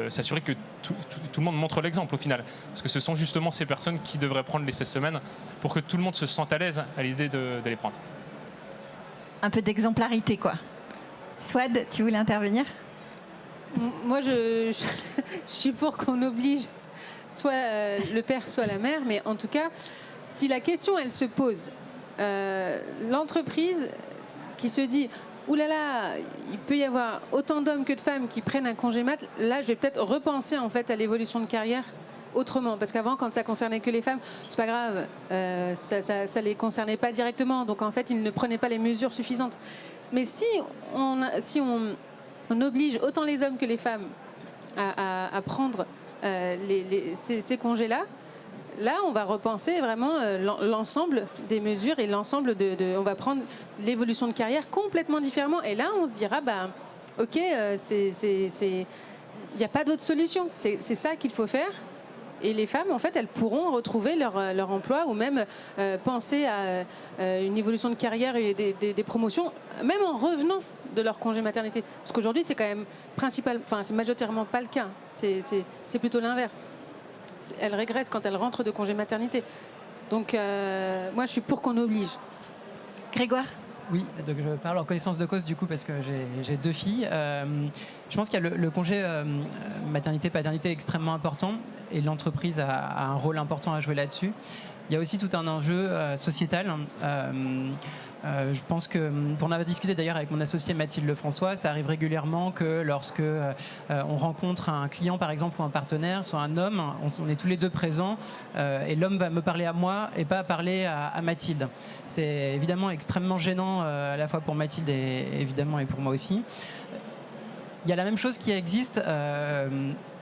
s'assurer que tout le monde montre l'exemple au final. Parce que ce sont justement ces personnes qui devraient prendre les 16 semaines pour que tout le monde se sente à l'aise à l'idée de les prendre. Un peu d'exemplarité, quoi. Swad, tu voulais intervenir? Moi, je suis pour qu'on oblige soit le père, soit la mère, mais en tout cas, si la question, elle se pose, l'entreprise qui se dit « Ouh là là, il peut y avoir autant d'hommes que de femmes qui prennent un congé mat », là, je vais peut-être repenser en fait à l'évolution de carrière autrement. Parce qu'avant, quand ça concernait que les femmes, c'est pas grave, ça les concernait pas directement. Donc en fait, ils ne prenaient pas les mesures suffisantes. Mais si on oblige autant les hommes que les femmes à prendre ces congés-là, là, on va repenser vraiment l'ensemble des mesures et l'ensemble on va prendre l'évolution de carrière complètement différemment. Et là, on se dira, ok, il n'y a pas d'autre solution. C'est ça qu'il faut faire. Et les femmes, en fait, elles pourront retrouver leur emploi ou même penser à une évolution de carrière et des promotions, même en revenant de leur congé maternité. Parce qu'aujourd'hui, c'est quand même c'est majoritairement pas le cas. C'est plutôt l'inverse. Elles régressent quand elles rentrent de congé maternité. Donc, moi, je suis pour qu'on oblige. Grégoire? Oui, donc je parle en connaissance de cause du coup parce que j'ai 2 filles. Je pense qu'il y a le congé maternité-paternité extrêmement important et l'entreprise a un rôle important à jouer là-dessus. Il y a aussi tout un enjeu sociétal. Je pense que, pour en avoir discuté d'ailleurs avec mon associé Mathilde Lefrançois, ça arrive régulièrement que lorsque on rencontre un client par exemple ou un partenaire, soit un homme, on est tous les deux présents et l'homme va me parler à moi et pas parler à Mathilde. C'est évidemment extrêmement gênant à la fois pour Mathilde et pour moi aussi. Il y a la même chose qui existe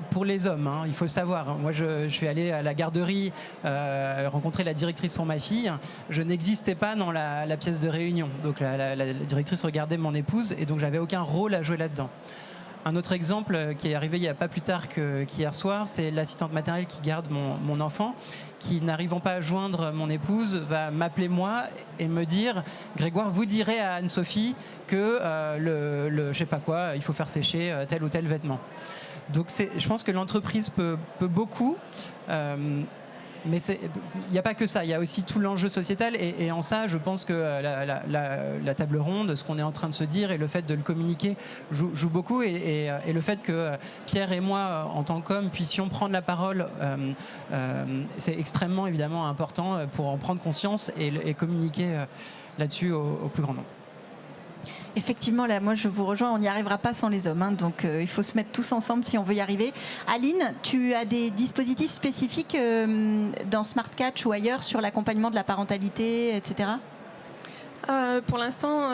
pour les hommes, hein, il faut le savoir. Moi, je suis allé à la garderie rencontrer la directrice pour ma fille. Je n'existais pas dans la pièce de réunion. Donc la directrice regardait mon épouse et donc j'avais aucun rôle à jouer là-dedans. Un autre exemple qui est arrivé il n'y a pas plus tard qu'hier soir, c'est l'assistante maternelle qui garde mon enfant, qui, n'arrivant pas à joindre mon épouse, va m'appeler moi et me dire « Grégoire, vous direz à Anne-Sophie que je sais pas quoi, il faut faire sécher tel ou tel vêtement ». Donc je pense que l'entreprise peut beaucoup Mais il n'y a pas que ça, il y a aussi tout l'enjeu sociétal et en ça, je pense que la table ronde, ce qu'on est en train de se dire et le fait de le communiquer joue beaucoup et le fait que Pierre et moi, en tant qu'hommes, puissions prendre la parole, c'est extrêmement évidemment important pour en prendre conscience et communiquer là-dessus au plus grand nombre. Effectivement, là, moi je vous rejoins, on n'y arrivera pas sans les hommes, hein, donc il faut se mettre tous ensemble si on veut y arriver. Aline, tu as des dispositifs spécifiques dans Smart Catch ou ailleurs sur l'accompagnement de la parentalité, etc. Pour l'instant,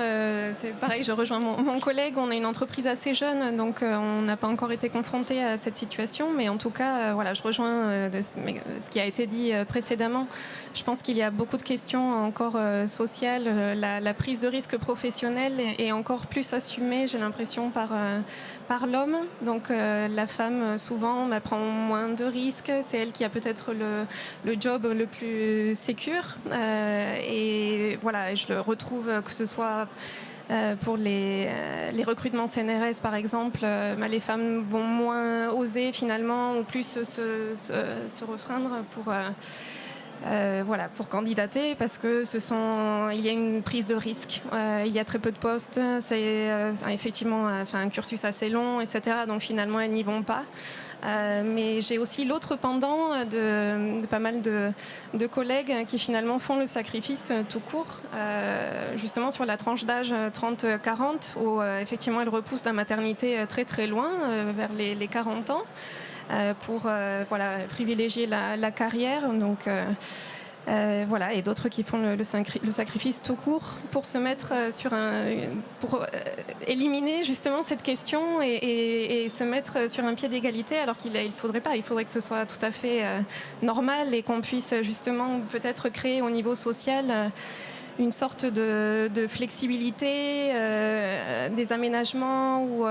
c'est pareil, je rejoins mon collègue. On est une entreprise assez jeune, donc on n'a pas encore été confronté à cette situation. Mais en tout cas, voilà, je rejoins ce qui a été dit précédemment. Je pense qu'il y a beaucoup de questions encore sociales. La prise de risque professionnelle est encore plus assumée, j'ai l'impression, par l'homme. Donc la femme, souvent, prend moins de risques. C'est elle qui a peut-être le job le plus sécure. Et voilà, je le retrouve que ce soit pour les recrutements CNRS par exemple, les femmes vont moins oser finalement ou plus se refreindre pour candidater parce que il y a une prise de risque, il y a très peu de postes, c'est effectivement un cursus assez long, etc. Donc finalement elles n'y vont pas. Mais j'ai aussi l'autre pendant de pas mal de collègues qui finalement font le sacrifice tout court, justement sur la tranche d'âge 30-40 où effectivement elles repoussent la maternité très très loin, vers les 40 ans, pour privilégier la carrière. Donc et d'autres qui font le sacrifice tout court pour se mettre pour éliminer justement cette question et se mettre sur un pied d'égalité, alors qu'il faudrait pas. Il faudrait que ce soit tout à fait normal et qu'on puisse justement peut-être créer au niveau social une sorte de flexibilité, des aménagements où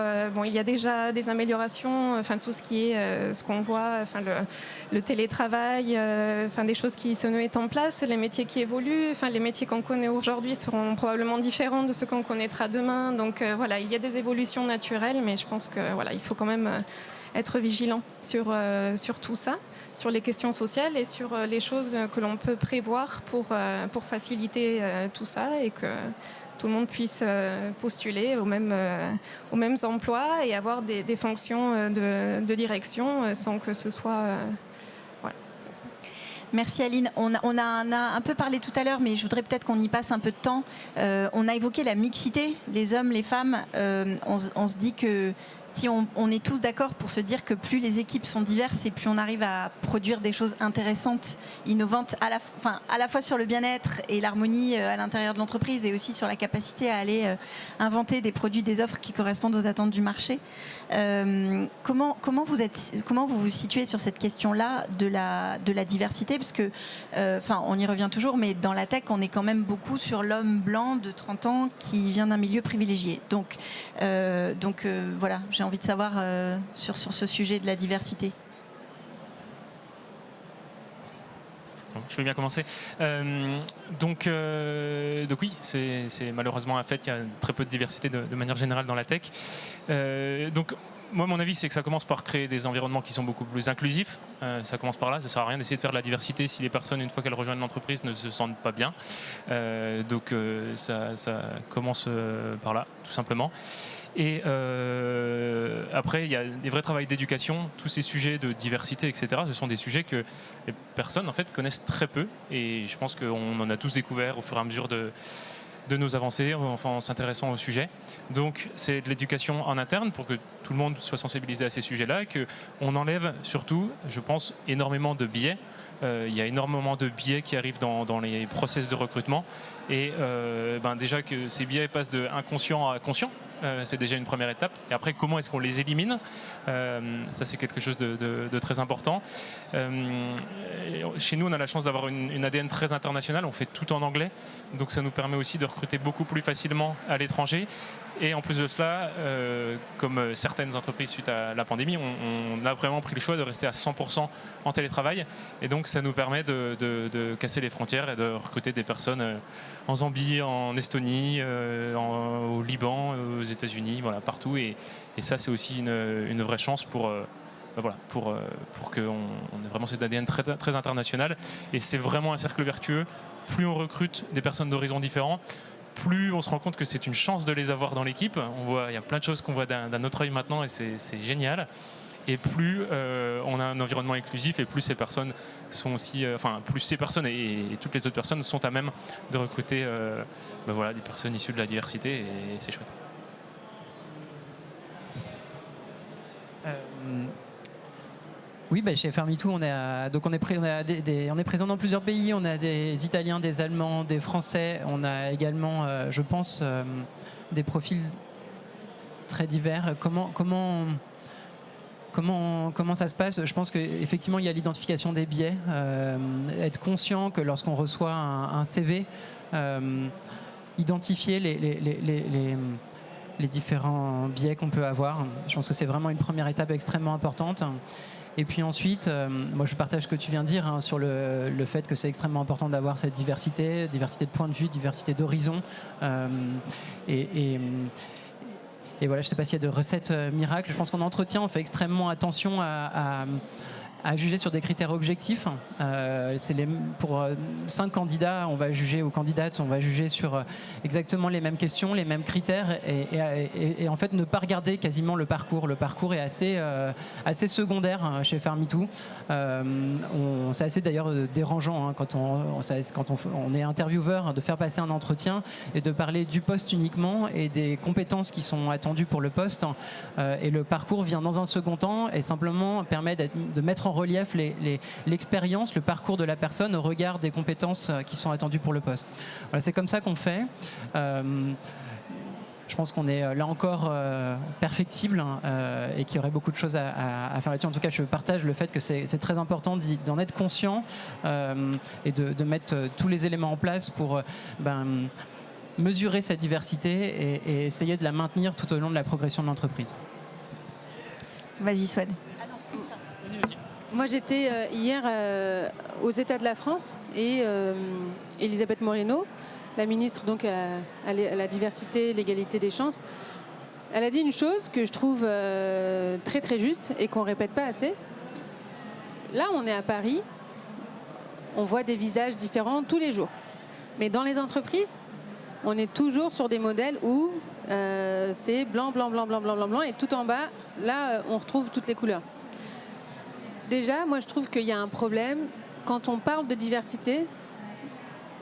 il y a déjà des améliorations, tout ce qui est ce qu'on voit, le télétravail, des choses qui se mettent en place, les métiers qui évoluent, les métiers qu'on connaît aujourd'hui seront probablement différents de ceux qu'on connaîtra demain. Donc il y a des évolutions naturelles, mais je pense que il faut quand même être vigilant sur tout ça, sur les questions sociales et sur les choses que l'on peut prévoir pour faciliter tout ça et que tout le monde puisse postuler aux mêmes emplois et avoir des fonctions de direction sans que ce soit... Merci Aline. On a un peu parlé tout à l'heure, mais je voudrais peut-être qu'on y passe un peu de temps. On a évoqué la mixité, les hommes, les femmes. On se dit que si on est tous d'accord pour se dire que plus les équipes sont diverses et plus on arrive à produire des choses intéressantes, innovantes, à la fois sur le bien-être et l'harmonie à l'intérieur de l'entreprise et aussi sur la capacité à aller inventer des produits, des offres qui correspondent aux attentes du marché. Comment vous vous situez sur cette question-là de la diversité, parce que on y revient toujours, mais dans la tech on est quand même beaucoup sur l'homme blanc de 30 ans qui vient d'un milieu privilégié. Donc voilà, j'ai envie de savoir sur ce sujet de la diversité. Je vais bien commencer. Donc oui, c'est malheureusement un fait qu'il y a très peu de diversité de manière générale dans la tech. Donc moi, mon avis, c'est que ça commence par créer des environnements qui sont beaucoup plus inclusifs. Ça commence par là. Ça ne sert à rien d'essayer de faire de la diversité si les personnes, une fois qu'elles rejoignent l'entreprise, ne se sentent pas bien. Donc ça commence par là, tout simplement. Et après, il y a des vrais travaux d'éducation. Tous ces sujets de diversité, etc., ce sont des sujets que les personnes en fait, connaissent très peu. Et je pense qu'on en a tous découvert au fur et à mesure de nos avancées, en s'intéressant au sujet. Donc c'est de l'éducation en interne pour que tout le monde soit sensibilisé à ces sujets-là, qu'on enlève surtout, je pense, énormément de biais. Il y a énormément de biais qui arrivent dans les process de recrutement. Et déjà que ces biais passent de inconscient à conscient, c'est déjà une première étape. Et après, comment est-ce qu'on les élimine ? Ça, c'est quelque chose de très important. Chez nous, on a la chance d'avoir une ADN très internationale. On fait tout en anglais. Donc, ça nous permet aussi de recruter beaucoup plus facilement à l'étranger. Et en plus de cela, comme certaines entreprises suite à la pandémie, on a vraiment pris le choix de rester à 100% en télétravail. Et donc, ça nous permet de casser les frontières et de recruter des personnes en Zambie, en Estonie, au Liban, aux États-Unis, voilà, partout. Et ça, c'est aussi une vraie chance pour voilà, pour qu'on ait vraiment cet ADN très, très international. Et c'est vraiment un cercle vertueux. Plus on recrute des personnes d'horizons différents, plus on se rend compte que c'est une chance de les avoir dans l'équipe. Il y a plein de choses qu'on voit d'un autre œil maintenant et c'est génial. Et plus on a un environnement inclusif et plus ces personnes sont aussi, plus ces personnes et toutes les autres personnes sont à même de recruter voilà, des personnes issues de la diversité, et c'est chouette. Oui, chez Fermitou, on est présent dans plusieurs pays. On a des Italiens, des Allemands, des Français. On a également, je pense, des profils très divers. Comment ça se passe? Je pense qu'effectivement, il y a l'identification des biais. Être conscient que lorsqu'on reçoit un CV, identifier les différents biais qu'on peut avoir. Je pense que c'est vraiment une première étape extrêmement importante. Et puis ensuite, moi je partage ce que tu viens de dire sur le fait que c'est extrêmement important d'avoir cette diversité de points de vue, diversité d'horizons. Et voilà, je ne sais pas s'il y a de recettes miracles. Je pense qu'en entretien, on fait extrêmement attention à juger sur des critères objectifs. Pour 5 candidats, on va juger, ou candidates, on va juger sur exactement les mêmes questions, les mêmes critères, et en fait ne pas regarder quasiment le parcours. Le parcours est assez secondaire chez Fermitou. C'est assez d'ailleurs dérangeant quand on est intervieweur de faire passer un entretien et de parler du poste uniquement et des compétences qui sont attendues pour le poste. Et le parcours vient dans un second temps et simplement permet de mettre en relief l'expérience, le parcours de la personne au regard des compétences qui sont attendues pour le poste. Voilà, c'est comme ça qu'on fait. Je pense qu'on est là encore perfectible et qu'il y aurait beaucoup de choses à faire là-dessus. En tout cas, je partage le fait que c'est très important d'en être conscient et de mettre tous les éléments en place pour mesurer cette diversité et essayer de la maintenir tout au long de la progression de l'entreprise. Vas-y, Swad. Moi, j'étais hier aux États de la France et Elisabeth Moreno, la ministre donc à la diversité, l'égalité des chances, elle a dit une chose que je trouve très très juste et qu'on répète pas assez. Là, on est à Paris, on voit des visages différents tous les jours. Mais dans les entreprises, on est toujours sur des modèles où c'est blanc, blanc, blanc, blanc, blanc, blanc, blanc, et tout en bas, là, on retrouve toutes les couleurs. Déjà, moi, je trouve qu'il y a un problème. Quand on parle de diversité,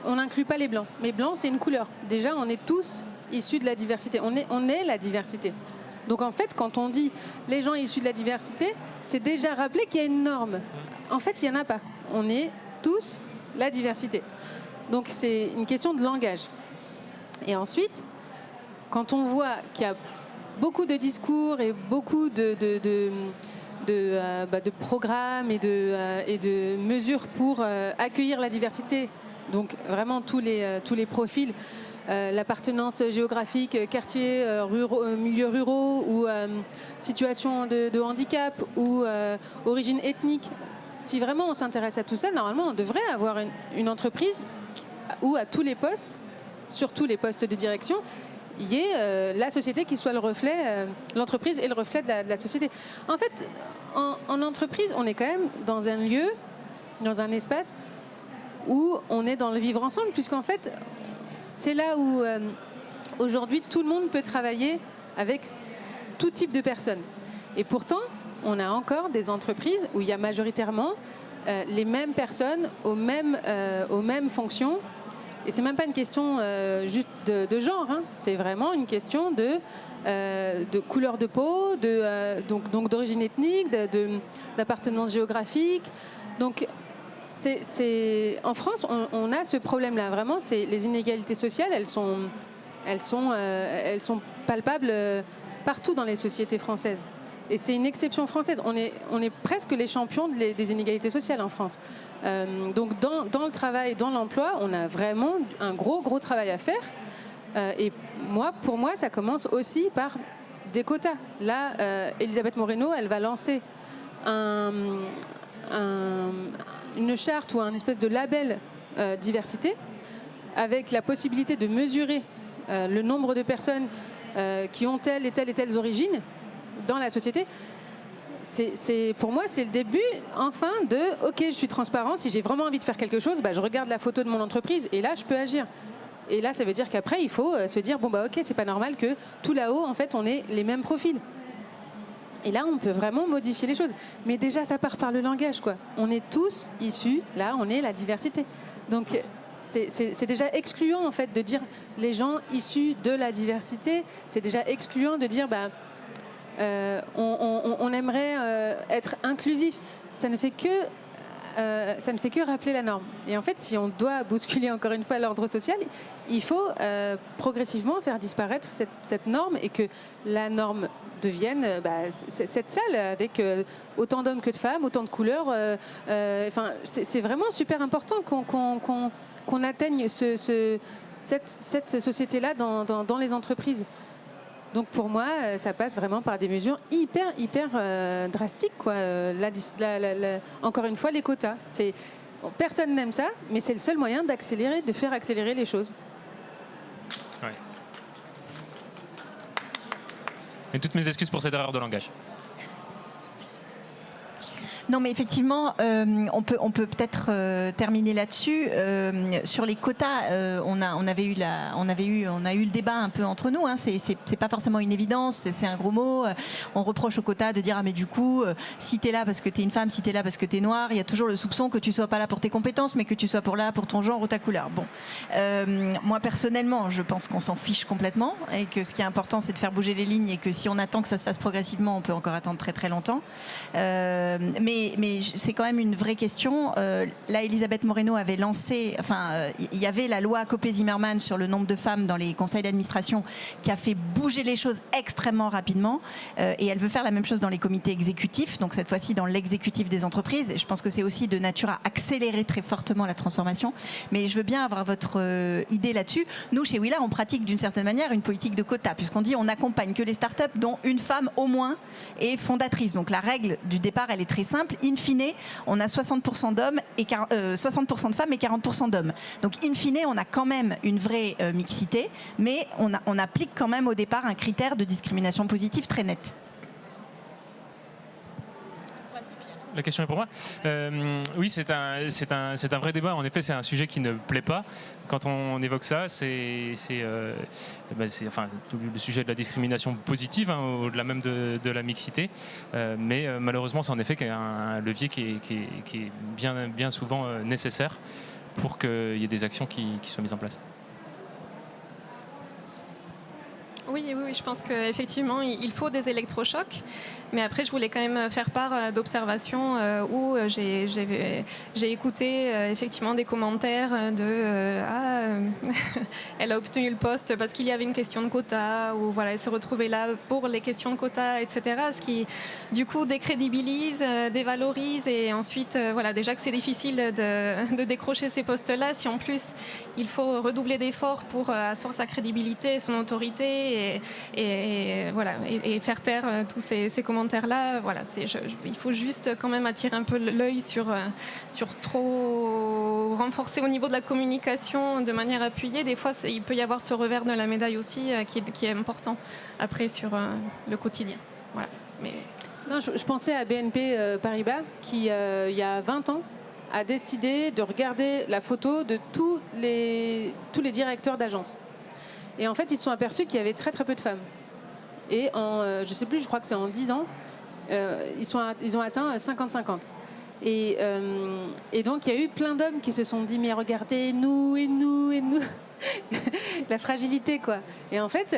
on n'inclut pas les blancs. Mais blanc, c'est une couleur. Déjà, on est tous issus de la diversité. On est la diversité. Donc, en fait, quand on dit les gens issus de la diversité, c'est déjà rappeler qu'il y a une norme. En fait, il n'y en a pas. On est tous la diversité. Donc, c'est une question de langage. Et ensuite, quand on voit qu'il y a beaucoup de discours et beaucoup de programmes et de mesures pour accueillir la diversité, donc vraiment tous les profils, l'appartenance géographique, quartiers, milieux ruraux ou situation de handicap ou origine ethnique. Si vraiment on s'intéresse à tout ça, normalement on devrait avoir une entreprise où à tous les postes, surtout les postes de direction, il y ait la société qui soit le reflet, l'entreprise est le reflet de la société. En fait, en entreprise, on est quand même dans un lieu, dans un espace où on est dans le vivre ensemble, puisqu'en fait, c'est là où aujourd'hui tout le monde peut travailler avec tout type de personnes. Et pourtant, on a encore des entreprises où il y a majoritairement les mêmes personnes aux mêmes fonctions. Et c'est même pas une question juste de genre, hein. C'est vraiment une question de couleur de peau, donc d'origine ethnique, d'appartenance géographique. Donc en France, on a ce problème-là. Vraiment, les inégalités sociales, elles sont palpables partout dans les sociétés françaises. Et c'est une exception française. On est presque les champions des inégalités sociales en France. Donc dans le travail, dans l'emploi, on a vraiment un gros travail à faire. Et pour moi, ça commence aussi par des quotas. Là, Elisabeth Moreno, elle va lancer une charte ou un espèce de label diversité avec la possibilité de mesurer le nombre de personnes qui ont telle et telle origine dans la société. pour moi, c'est le début, enfin, de « Ok, je suis transparent, si j'ai vraiment envie de faire quelque chose, je regarde la photo de mon entreprise et là, je peux agir. » Et là, ça veut dire qu'après, il faut se dire « Bon, ok, c'est pas normal que tout là-haut, en fait, on ait les mêmes profils. » Et là, on peut vraiment modifier les choses. Mais déjà, ça part par le langage, quoi. On est tous issus, là, on est la diversité. Donc, c'est déjà excluant, en fait, de dire les gens issus de la diversité. C'est déjà excluant de dire on aimerait être inclusif. Ça ne fait que rappeler la norme. Et en fait, si on doit bousculer encore une fois l'ordre social, il faut progressivement faire disparaître cette norme et que la norme devienne cette salle avec autant d'hommes que de femmes, autant de couleurs. C'est vraiment super important qu'on atteigne cette société-là dans les entreprises. Donc pour moi, ça passe vraiment par des mesures hyper drastiques, quoi. Encore une fois, les quotas. Personne n'aime ça, mais c'est le seul moyen de faire accélérer les choses. Ouais. Et toutes mes excuses pour cette erreur de langage. Non, mais effectivement, on peut peut-être terminer là-dessus. Sur les quotas, on a eu le débat un peu entre nous. Hein. C'est pas forcément une évidence, c'est un gros mot. On reproche aux quotas de dire mais du coup, si t'es là parce que t'es une femme, si t'es là parce que t'es noire, il y a toujours le soupçon que tu sois pas là pour tes compétences, mais que tu sois là pour ton genre ou ta couleur. Bon, moi personnellement, je pense qu'on s'en fiche complètement et que ce qui est important, c'est de faire bouger les lignes et que si on attend que ça se fasse progressivement, on peut encore attendre très très longtemps. Mais c'est quand même une vraie question. Là, Elisabeth Moreno avait lancé, il y avait la loi Copé-Zimmermann sur le nombre de femmes dans les conseils d'administration qui a fait bouger les choses extrêmement rapidement. Et elle veut faire la même chose dans les comités exécutifs, donc cette fois-ci dans l'exécutif des entreprises. Et je pense que c'est aussi de nature à accélérer très fortement la transformation. Mais je veux bien avoir votre idée là-dessus. Nous, chez Willa, on pratique d'une certaine manière une politique de quota, puisqu'on dit on n'accompagne que les startups dont une femme au moins est fondatrice. Donc la règle du départ, elle est très simple. In fine, on a 60% d'hommes et 60% de femmes et 40% d'hommes. Donc, in fine, on a quand même une vraie mixité, mais on applique quand même au départ un critère de discrimination positive très net. La question est pour moi. Oui, c'est un vrai débat. En effet, c'est un sujet qui ne plaît pas. Quand on évoque ça, c'est tout le sujet de la discrimination positive, hein, au-delà même de la mixité. Mais malheureusement, c'est en effet un levier qui est bien souvent nécessaire pour qu'il y ait des actions qui soient mises en place. Oui, je pense qu'effectivement, il faut des électrochocs. Mais après, je voulais quand même faire part d'observations où j'ai écouté effectivement des commentaires de elle a obtenu le poste parce qu'il y avait une question de quota, ou voilà, elle s'est retrouvée là pour les questions de quota, etc. Ce qui, du coup, décrédibilise, dévalorise. Et ensuite, déjà que c'est difficile de décrocher ces postes-là, si en plus, il faut redoubler d'efforts pour asseoir sa crédibilité, son autorité et faire taire tous ces commentaires-là. Il faut juste quand même attirer un peu l'œil sur trop renforcer au niveau de la communication de manière appuyée. Des fois, il peut y avoir ce revers de la médaille aussi qui est important après sur le quotidien. Voilà. Mais... Non, je pensais à BNP Paribas qui, il y a 20 ans, a décidé de regarder la photo de tous les directeurs d'agences. Et en fait, ils se sont aperçus qu'il y avait très très peu de femmes. Et je sais plus, je crois que c'est en 10 ans, ils ont atteint 50-50. Et donc, il y a eu plein d'hommes qui se sont dit, mais regardez, nous. La fragilité, quoi. Et en fait,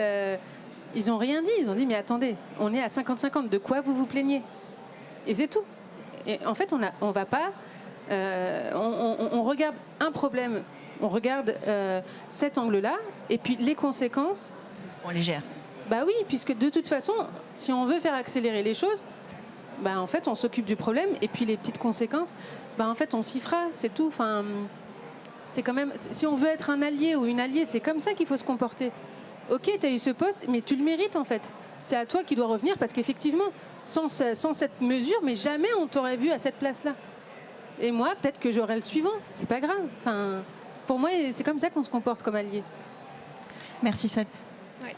ils n'ont rien dit. Ils ont dit, mais attendez, on est à 50-50, de quoi vous vous plaignez? Et c'est tout. Et en fait, on va pas... on regarde un problème, on regarde cet angle-là, et puis les conséquences... On les gère. Bah oui, puisque de toute façon, si on veut faire accélérer les choses, en fait, on s'occupe du problème, et puis les petites conséquences, en fait, on s'y fera, c'est tout. Enfin, c'est quand même... Si on veut être un allié ou une alliée, c'est comme ça qu'il faut se comporter. Ok, tu as eu ce poste, mais tu le mérites, en fait. C'est à toi qui doit revenir, parce qu'effectivement, sans cette mesure, mais jamais on t'aurait vu à cette place-là. Et moi, peut-être que j'aurai le suivant. C'est pas grave. Enfin, pour moi, c'est comme ça qu'on se comporte comme allié. Merci, Sad. Oui.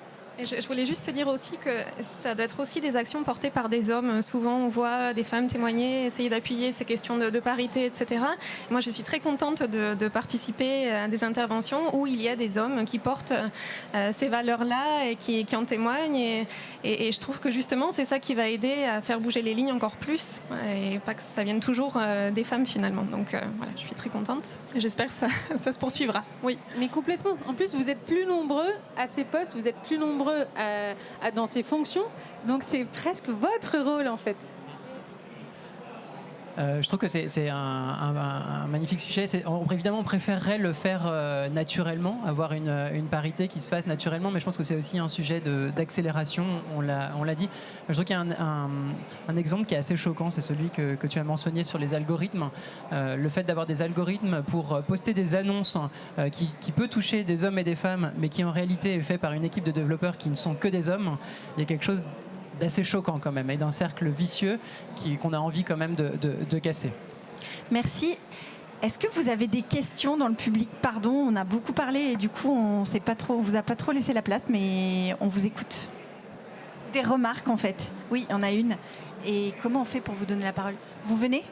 Et je voulais juste te dire aussi que ça doit être aussi des actions portées par des hommes. Souvent, on voit des femmes témoigner, essayer d'appuyer ces questions de parité, etc. Moi, je suis très contente de participer à des interventions où il y a des hommes qui portent ces valeurs-là et qui en témoignent. Et je trouve que justement, c'est ça qui va aider à faire bouger les lignes encore plus et pas que ça vienne toujours des femmes finalement. Donc voilà, je suis très contente et j'espère que ça se poursuivra. Oui. Mais complètement. En plus, vous êtes plus nombreux à ces postes, vous êtes plus nombreux dans ces fonctions, donc c'est presque votre rôle en fait. Je trouve que c'est un magnifique sujet. Évidemment, on préférerait le faire naturellement, avoir une parité qui se fasse naturellement, mais je pense que c'est aussi un sujet d'accélération, on l'a dit. Je trouve qu'il y a un exemple qui est assez choquant, c'est celui que tu as mentionné sur les algorithmes. Le fait d'avoir des algorithmes pour poster des annonces qui peut toucher des hommes et des femmes, mais qui en réalité est fait par une équipe de développeurs qui ne sont que des hommes, il y a quelque chose d'assez choquant quand même, et d'un cercle vicieux qu'on a envie quand même de casser. Merci. Est-ce que vous avez des questions dans le public? Pardon, on a beaucoup parlé et du coup on vous a pas trop laissé la place, mais on vous écoute. Des remarques en fait. Oui, il y en a une. Et comment on fait pour vous donner la parole? Vous venez?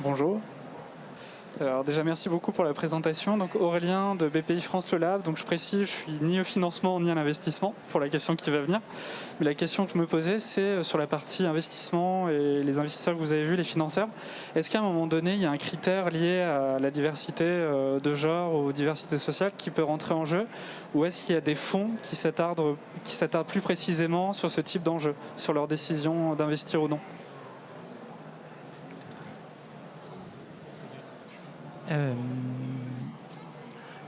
Bonjour. Alors déjà merci beaucoup pour la présentation. Donc Aurélien de BPI France Le Lab. Donc je précise, je suis ni au financement ni à l'investissement pour la question qui va venir. Mais la question que je me posais, c'est sur la partie investissement et les investisseurs que vous avez vus, les financeurs. Est-ce qu'à un moment donné, il y a un critère lié à la diversité de genre ou diversité sociale qui peut rentrer en jeu, ou est-ce qu'il y a des fonds qui s'attardent plus précisément sur ce type d'enjeu, sur leur décision d'investir ou non?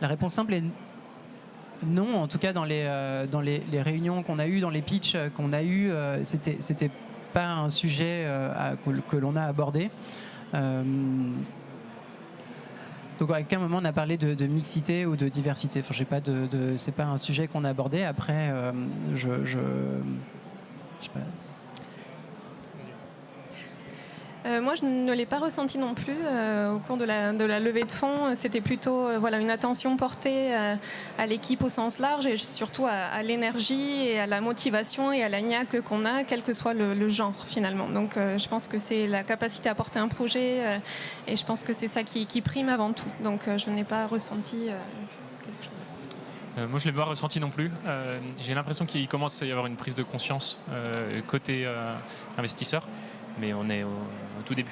La réponse simple est non. En tout cas, dans les réunions qu'on a eues, dans les pitchs qu'on a eus, c'était pas un sujet que l'on a abordé. Donc à quel moment on a parlé de mixité ou de diversité? Enfin, c'est pas un sujet qu'on a abordé. Après, je sais pas. Moi, je ne l'ai pas ressenti non plus au cours de la levée de fonds. C'était plutôt une attention portée à l'équipe au sens large et surtout à l'énergie et à la motivation et à la niaque qu'on a, quel que soit le genre finalement. Donc je pense que c'est la capacité à porter un projet et je pense que c'est ça qui prime avant tout. Donc je n'ai pas ressenti quelque chose. Moi, je ne l'ai pas ressenti non plus. J'ai l'impression qu'il commence à y avoir une prise de conscience côté investisseur, mais on est au tout début.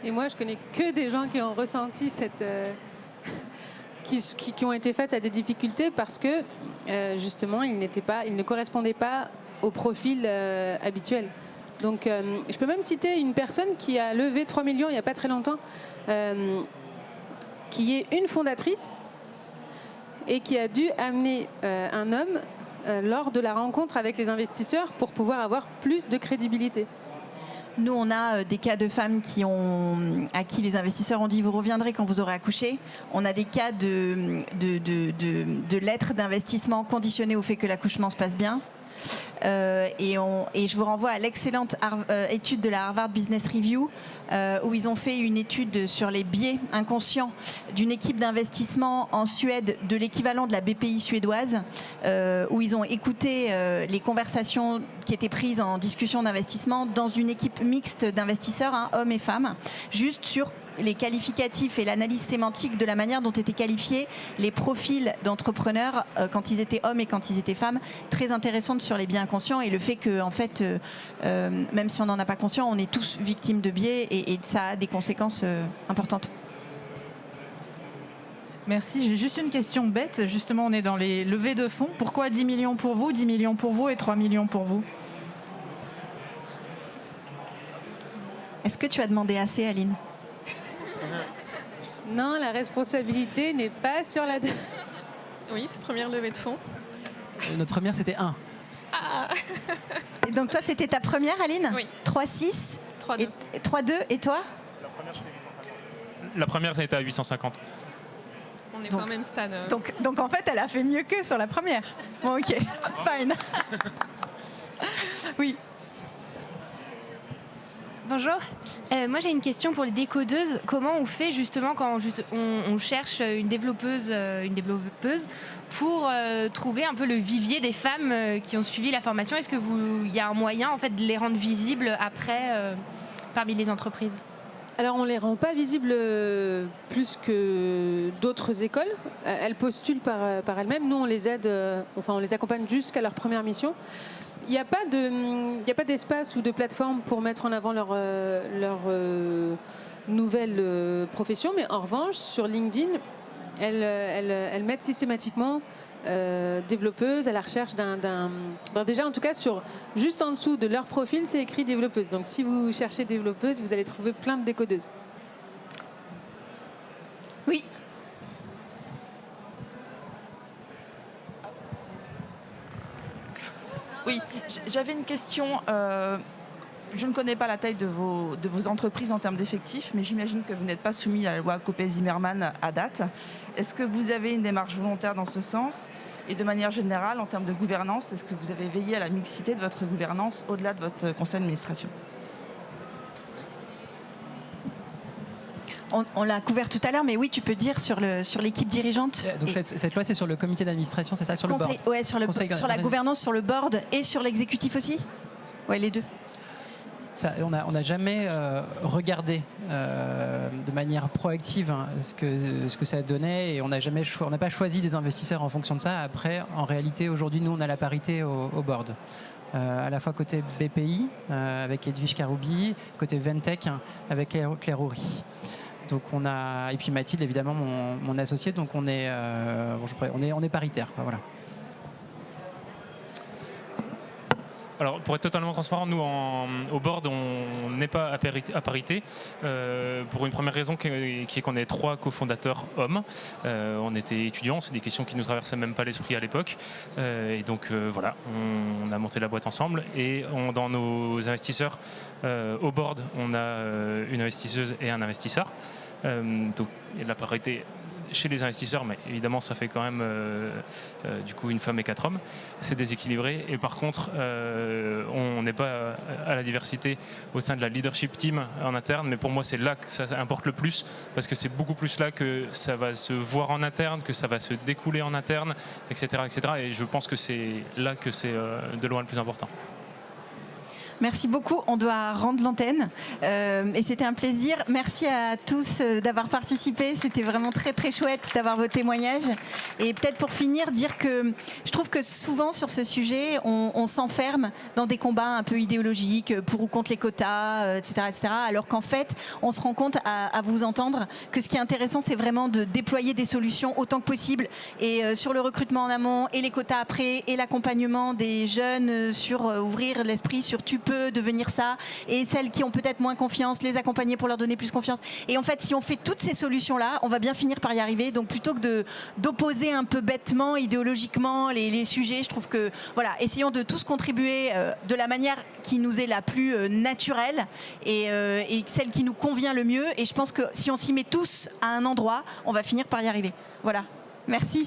Et moi, je connais que des gens qui ont ressenti qui ont été face à des difficultés parce que justement, ils ne correspondaient pas au profil habituel. Donc, je peux même citer une personne qui a levé 3 millions il n'y a pas très longtemps, qui est une fondatrice et qui a dû amener un homme lors de la rencontre avec les investisseurs pour pouvoir avoir plus de crédibilité. Nous, on a des cas de femmes à qui les investisseurs ont dit « vous reviendrez quand vous aurez accouché ». On a des cas de lettres d'investissement conditionnées au fait que l'accouchement se passe bien. Et je vous renvoie à l'excellente étude de la Harvard Business Review où ils ont fait une étude sur les biais inconscients d'une équipe d'investissement en Suède de l'équivalent de la BPI suédoise où ils ont écouté les conversations qui étaient prises en discussion d'investissement dans une équipe mixte d'investisseurs, hommes et femmes, juste sur les qualificatifs et l'analyse sémantique de la manière dont étaient qualifiés les profils d'entrepreneurs quand ils étaient hommes et quand ils étaient femmes, très intéressante sur les biais inconscients et le fait que, en fait, même si on n'en a pas conscience, on est tous victimes de biais et ça a des conséquences importantes. Merci. J'ai juste une question bête. Justement, on est dans les levées de fonds. Pourquoi 10 millions pour vous, 10 millions pour vous et 3 millions pour vous? Est-ce que tu as demandé assez, Aline? Non, la responsabilité n'est pas sur la... Oui, c'est première levée de fonds. Notre première, c'était 1. Ah. Et donc toi, c'était ta première, Aline? Oui. 3,6 3,2. 3,2 et toi? La première, c'était 850. La première, ça a été à 850. On n'est pas au même stade. Donc en fait, elle a fait mieux qu'eux sur la première. Bon, ok, fine. Oui. Bonjour. Moi j'ai une question pour les décodeuses. Comment on fait justement quand on cherche une développeuse pour trouver un peu le vivier des femmes qui ont suivi la formation? Est-ce qu'il y a un moyen en fait de les rendre visibles après parmi les entreprises? Alors on ne les rend pas visibles plus que d'autres écoles. Elles postulent par elles-mêmes. Nous on les aide, on les accompagne jusqu'à leur première mission. Il n'y a pas d'espace ou de plateforme pour mettre en avant leur nouvelle profession, mais en revanche, sur LinkedIn, elles mettent systématiquement développeuses à la recherche déjà, en tout cas, juste en dessous de leur profil, c'est écrit développeuse. Donc si vous cherchez développeuse, vous allez trouver plein de décodeuses. Oui. Oui, j'avais une question. Je ne connais pas la taille de vos entreprises en termes d'effectifs, mais j'imagine que vous n'êtes pas soumis à la loi Copé-Zimmermann à date. Est-ce que vous avez une démarche volontaire dans ce sens? Et de manière générale, en termes de gouvernance, est-ce que vous avez veillé à la mixité de votre gouvernance au-delà de votre conseil d'administration? On l'a couvert tout à l'heure, mais oui, tu peux dire sur l'équipe dirigeante. Donc cette loi, c'est sur le comité d'administration, c'est ça, sur le board? Ouais, sur la gouvernance, sur le board et sur l'exécutif aussi. Ouais, les deux. Ça, on n'a jamais regardé de manière proactive ce que ça donnait, et on n'a pas choisi des investisseurs en fonction de ça. Après, en réalité, aujourd'hui, nous, on a la parité au board. À la fois côté BPI avec Edwige Karoubi, côté Ventec avec Claire Houry. Donc et puis Mathilde, évidemment, mon associé. Donc on est paritaire, quoi, voilà. Alors, pour être totalement transparent, nous, au board, on n'est pas à parité, pour une première raison qui est qu'on est 3 cofondateurs hommes. On était étudiants, c'est des questions qui ne nous traversaient même pas l'esprit à l'époque. Et donc, voilà, on a monté la boîte ensemble. Et dans nos investisseurs, au board, on a une investisseuse et un investisseur. Donc, il y a de la parité chez les investisseurs, mais évidemment ça fait quand même du coup une femme et 4 hommes. C'est déséquilibré, et par contre on n'est pas à la diversité au sein de la leadership team en interne, mais pour moi c'est là que ça importe le plus, parce que c'est beaucoup plus là que ça va se voir en interne, que ça va se découler en interne, etc. et je pense que c'est là que c'est de loin le plus important. Merci beaucoup, on doit rendre l'antenne et c'était un plaisir. Merci à tous d'avoir participé, c'était vraiment très très chouette d'avoir vos témoignages. Et peut-être pour finir, dire que je trouve que souvent sur ce sujet, on s'enferme dans des combats un peu idéologiques, pour ou contre les quotas, etc. alors qu'en fait, on se rend compte à vous entendre que ce qui est intéressant, c'est vraiment de déployer des solutions autant que possible, et sur le recrutement en amont et les quotas après, et l'accompagnement des jeunes sur ouvrir l'esprit sur tu peux devenir ça, et celles qui ont peut-être moins confiance, les accompagner pour leur donner plus confiance. Et en fait, si on fait toutes ces solutions-là, on va bien finir par y arriver. Donc plutôt que d'opposer un peu bêtement, idéologiquement les sujets, je trouve que voilà, essayons de tous contribuer de la manière qui nous est la plus naturelle et celle qui nous convient le mieux. Et je pense que si on s'y met tous à un endroit, on va finir par y arriver. Voilà. Merci.